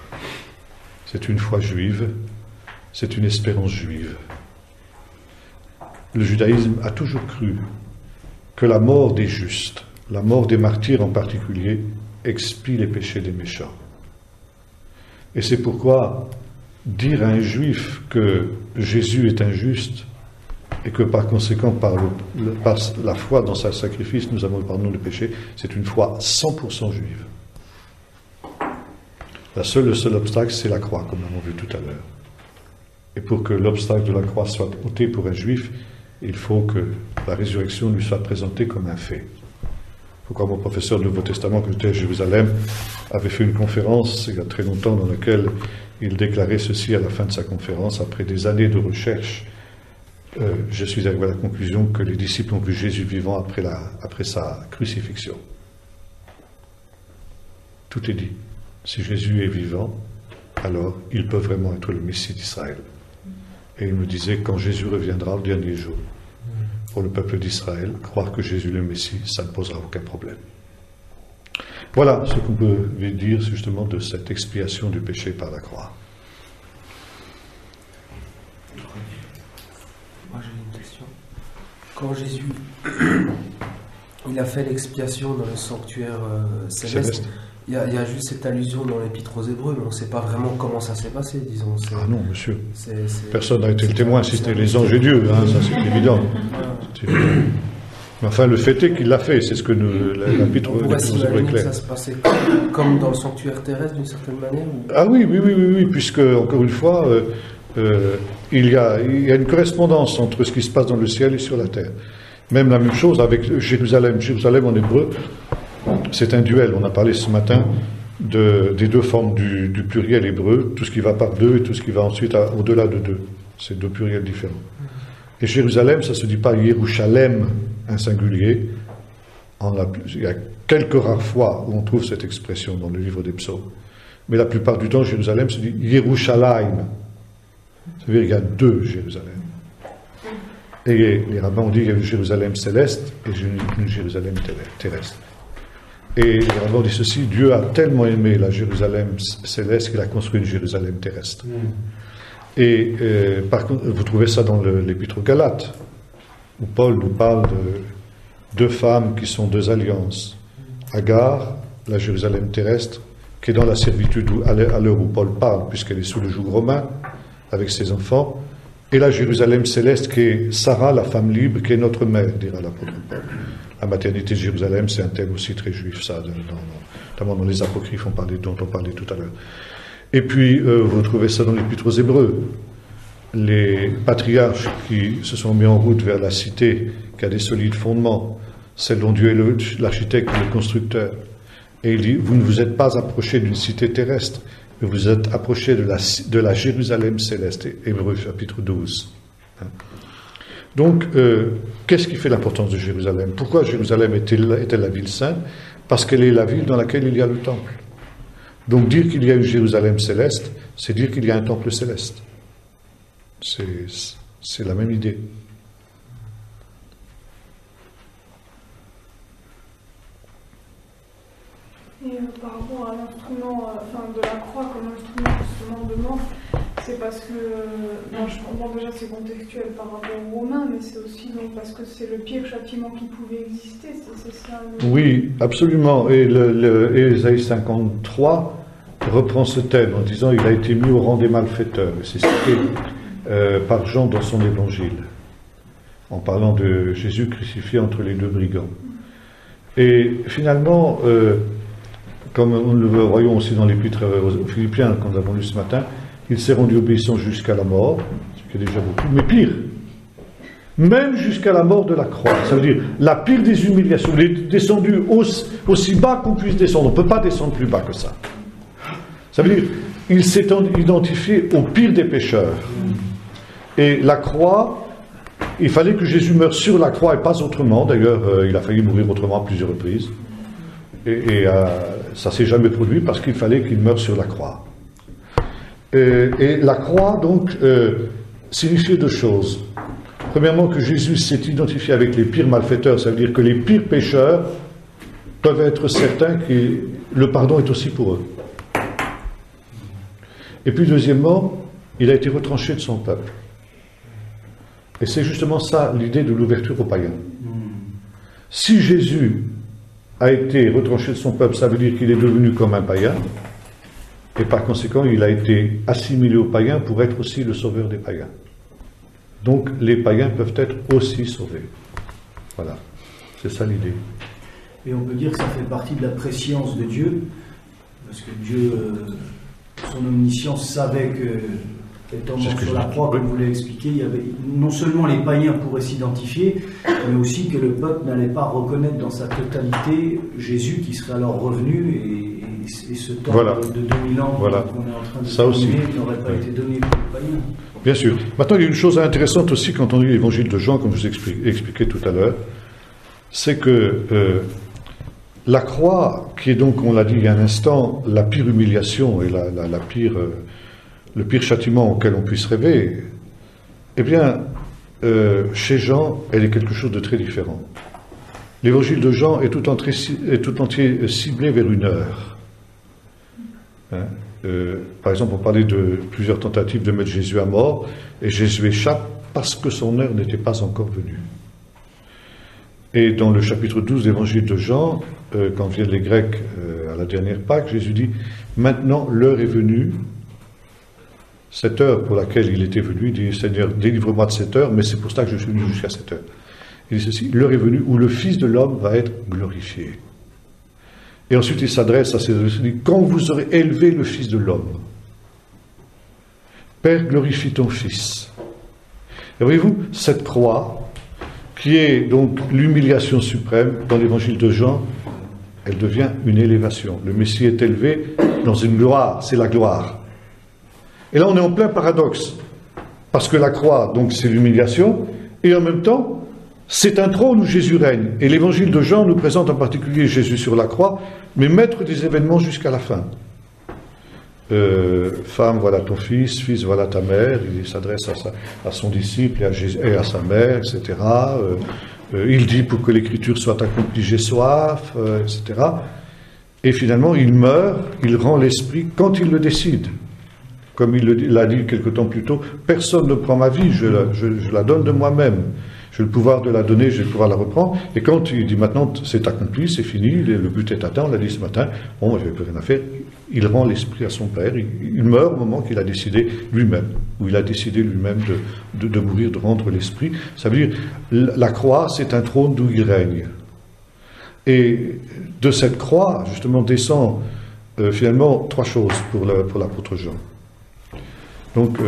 C'est une foi juive, c'est une espérance juive. Le judaïsme a toujours cru que la mort des justes, la mort des martyrs en particulier, expie les péchés des méchants. Et c'est pourquoi dire à un juif que Jésus est injuste et que par conséquent, par la foi dans sa sacrifice, nous avons le pardon des péchés, c'est une foi 100% juive. Le seul obstacle, c'est la croix, comme nous l'avons vu tout à l'heure. Et pour que l'obstacle de la croix soit ôté pour un juif, il faut que la résurrection lui soit présentée comme un fait. Pourquoi mon professeur du Nouveau Testament, que j'étais à Jérusalem, avait fait une conférence, il y a très longtemps, dans laquelle il déclarait ceci à la fin de sa conférence, après des années de recherche, je suis arrivé à la conclusion que les disciples ont vu Jésus vivant après sa crucifixion. Tout est dit. Si Jésus est vivant, alors il peut vraiment être le Messie d'Israël. Et il me disait, quand Jésus reviendra au dernier jour, pour le peuple d'Israël, croire que Jésus est le Messie, ça ne posera aucun problème. Voilà ce qu'on peut dire justement de cette expiation du péché par la croix. Moi j'ai une question. Quand Jésus il a fait l'expiation dans le sanctuaire céleste. Il y a juste cette allusion dans l'Épître aux Hébreux, mais on ne sait pas vraiment comment ça s'est passé, disons. Ah non, monsieur. Personne n'a été le témoin, si c'était les anges et Dieu, hein, ça c'est évident. Mais enfin, le fait est qu'il l'a fait, c'est ce que l'Épître aux Hébreux éclaire. Ça se passait comme dans le sanctuaire terrestre, d'une certaine manière ou... Ah oui, puisque, encore une fois, il y a une correspondance entre ce qui se passe dans le ciel et sur la terre. Même la même chose avec Jérusalem. Jérusalem en hébreu, c'est un duel. On a parlé ce matin des deux formes du pluriel hébreu, tout ce qui va par deux et tout ce qui va ensuite au-delà de deux. C'est deux pluriels différents. Et Jérusalem, ça ne se dit pas Yerushalem, un singulier. Il y a quelques rares fois où on trouve cette expression dans le livre des psaumes. Mais la plupart du temps, Jérusalem se dit Yerushalayim. Ça veut dire qu'il y a deux Jérusalem. Et les rabbins ont dit qu'il y a une Jérusalem céleste et une Jérusalem terrestre. Et les rabbins ont dit ceci, Dieu a tellement aimé la Jérusalem céleste qu'il a construit une Jérusalem terrestre. Et par contre, vous trouvez ça dans l'Épître aux Galates, où Paul nous parle de deux femmes qui sont deux alliances. Agar, la Jérusalem terrestre, qui est dans la servitude à l'heure où Paul parle, puisqu'elle est sous le joug romain, avec ses enfants, et la Jérusalem céleste, qui est Sarah, la femme libre, qui est notre mère, dira l'apôtre Paul. La maternité de Jérusalem, c'est un thème aussi très juif, ça, notamment dans les apocryphes dont on parlait tout à l'heure. Et puis, vous trouvez ça dans l'Épître aux Hébreux. Les patriarches qui se sont mis en route vers la cité, qui a des solides fondements, celle dont Dieu est l'architecte et le constructeur. Et il dit, vous ne vous êtes pas approchés d'une cité terrestre, mais vous êtes approchés de la Jérusalem céleste. Hébreux chapitre 12. Donc, qu'est-ce qui fait l'importance de Jérusalem? Pourquoi Jérusalem est-elle la ville sainte? Parce qu'elle est la ville dans laquelle il y a le temple. Donc, dire qu'il y a une Jérusalem céleste, c'est dire qu'il y a un temple céleste. C'est la même idée. Et par rapport à l'instrument, de la croix comme instrument de mort, c'est parce que, je comprends déjà c'est contextuel par rapport aux Romains, mais c'est aussi donc parce que c'est le pire châtiment qui pouvait exister, c'est ça Oui, absolument. Et Ésaïe 53 reprend ce thème en disant il a été mis au rang des malfaiteurs. C'est cité par Jean dans son évangile, en parlant de Jésus crucifié entre les deux brigands. Et finalement, comme nous le voyons aussi dans l'épître aux Philippiens qu'on avons lu ce matin, il s'est rendu obéissant jusqu'à la mort, ce qui est déjà beaucoup, mais pire, même jusqu'à la mort de la croix. Ça veut dire la pire des humiliations. Il est descendu aussi bas qu'on puisse descendre. On ne peut pas descendre plus bas que ça. Ça veut dire il s'est identifié au pire des pécheurs. Et la croix, il fallait que Jésus meure sur la croix et pas autrement. D'ailleurs, il a failli mourir autrement à plusieurs reprises. Et ça ne s'est jamais produit parce qu'il fallait qu'il meure sur la croix. Et la croix, donc, signifiait deux choses. Premièrement, que Jésus s'est identifié avec les pires malfaiteurs, ça veut dire que les pires pécheurs peuvent être certains que le pardon est aussi pour eux. Et puis, deuxièmement, il a été retranché de son peuple. Et c'est justement ça l'idée de l'ouverture aux païens. Si Jésus a été retranché de son peuple, ça veut dire qu'il est devenu comme un païen, et par conséquent, il a été assimilé aux païens pour être aussi le sauveur des païens. Donc, les païens peuvent être aussi sauvés. Voilà, c'est ça l'idée. Et on peut dire que ça fait partie de la préscience de Dieu, parce que Dieu, son omniscience, savait que, étant mort sur la croix, comme vous l'avez expliqué, il y avait non seulement les païens pourraient s'identifier, mais aussi que le peuple n'allait pas reconnaître dans sa totalité Jésus qui serait alors revenu, et ce temps de 2000 ans qu'on est en train de terminer n'aurait pas été donné pour les païens. Bien sûr. Maintenant, il y a une chose intéressante aussi quand on lit l'évangile de Jean, comme je vous ai expliqué tout à l'heure, c'est que la croix, qui est donc, on l'a dit il y a un instant, la pire humiliation et le pire châtiment auquel on puisse rêver, eh bien, chez Jean, elle est quelque chose de très différent. L'évangile de Jean est tout entier ciblé vers une heure. Par exemple, on parlait de plusieurs tentatives de mettre Jésus à mort, et Jésus échappe parce que son heure n'était pas encore venue. Et dans le chapitre 12 de l'évangile de Jean, quand viennent les Grecs à la dernière Pâque, Jésus dit « Maintenant l'heure est venue ». Cette heure pour laquelle il était venu, il dit « Seigneur, délivre-moi de cette heure, mais c'est pour ça que je suis venu jusqu'à cette heure ». Il dit ceci, l'heure est venue où le Fils de l'homme va être glorifié. Et ensuite il s'adresse à ses adversaires, il dit « Quand vous aurez élevé le Fils de l'homme, Père, glorifie ton Fils. » Et voyez-vous, cette croix, qui est donc l'humiliation suprême, dans l'évangile de Jean, elle devient une élévation. Le Messie est élevé dans une gloire, c'est la gloire. Et là, on est en plein paradoxe, parce que la croix, donc, c'est l'humiliation, et en même temps, c'est un trône où Jésus règne. Et l'évangile de Jean nous présente en particulier Jésus sur la croix, mais maître des événements jusqu'à la fin. Femme, voilà ton fils, fils, voilà ta mère. Il s'adresse à son disciple et à sa mère, etc. Il dit pour que l'écriture soit accomplie, j'ai soif, etc. Et finalement, il meurt, il rend l'esprit quand il le décide. Comme il l'a dit quelque temps plus tôt, personne ne prend ma vie, je la donne de moi-même. J'ai le pouvoir de la donner, j'ai le pouvoir de la reprendre. Et quand il dit maintenant c'est accompli, c'est fini, le but est atteint, on l'a dit ce matin, bon, je n'ai plus rien à faire, il rend l'esprit à son Père, il meurt au moment qu'il a décidé lui-même, où il a décidé lui-même de mourir, de rendre l'esprit. Ça veut dire, la croix, c'est un trône d'où il règne. Et de cette croix, justement, descend finalement trois choses pour l'apôtre Jean. Donc,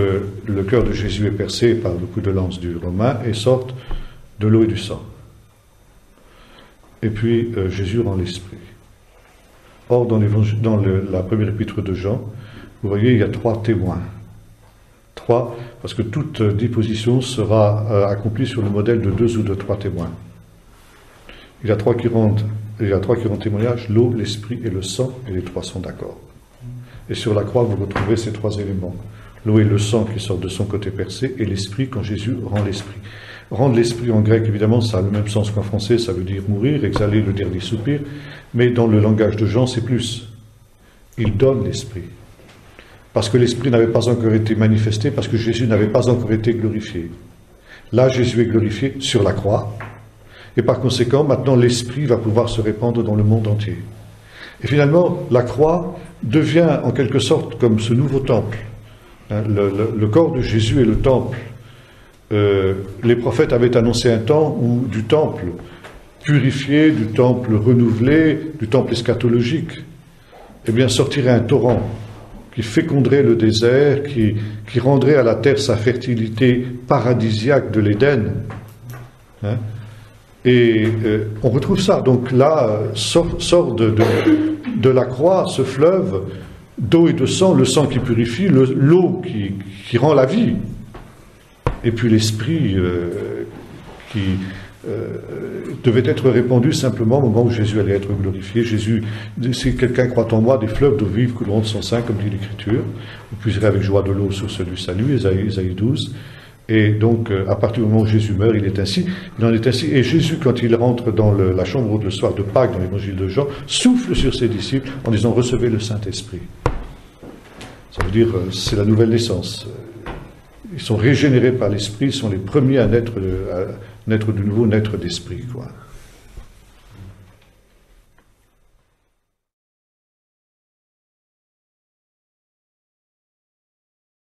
le cœur de Jésus est percé par le coup de lance du Romain et sortent de l'eau et du sang. Et puis, Jésus rend l'esprit. Or, dans la première épître de Jean, vous voyez, il y a trois témoins. Trois, parce que toute disposition sera accomplie sur le modèle de 2 ou de 3 témoins. Il y a trois qui rendent témoignage, l'eau, l'esprit et le sang, et les 3 sont d'accord. Et sur la croix, vous retrouvez ces 3 éléments. L'eau et le sang qui sortent de son côté percé, et l'esprit quand Jésus rend l'esprit. Rendre l'esprit en grec, évidemment, ça a le même sens qu'en français, ça veut dire mourir, exhaler le dernier soupir, mais dans le langage de Jean, c'est plus. Il donne l'esprit. Parce que l'esprit n'avait pas encore été manifesté, parce que Jésus n'avait pas encore été glorifié. Là, Jésus est glorifié sur la croix, et par conséquent, maintenant, l'esprit va pouvoir se répandre dans le monde entier. Et finalement, la croix devient en quelque sorte comme ce nouveau temple. Le corps de Jésus est le temple. Les prophètes avaient annoncé un temps où du temple purifié, du temple renouvelé, du temple eschatologique, eh bien sortirait un torrent qui féconderait le désert, qui rendrait à la terre sa fertilité paradisiaque de l'Éden. Et on retrouve ça. Donc là, sort de la croix ce fleuve d'eau et de sang, le sang qui purifie, l'eau qui rend la vie, et puis l'esprit qui devait être répandu simplement au moment où Jésus allait être glorifié. Jésus, si quelqu'un croit en moi, des fleuves d'eau vive couleront de son sein, comme dit l'Écriture. Vous puiserez avec joie de l'eau sur celui du salut, Ésaïe 12. Et donc, à partir du moment où Jésus meurt, il en est ainsi. Et Jésus, quand il rentre dans la chambre haute le soir de Pâques, dans l'évangile de Jean, souffle sur ses disciples en disant « Recevez le Saint-Esprit ». Ça veut dire, c'est la nouvelle naissance. Ils sont régénérés par l'Esprit, ils sont les premiers à naître de nouveau, naître d'Esprit, quoi.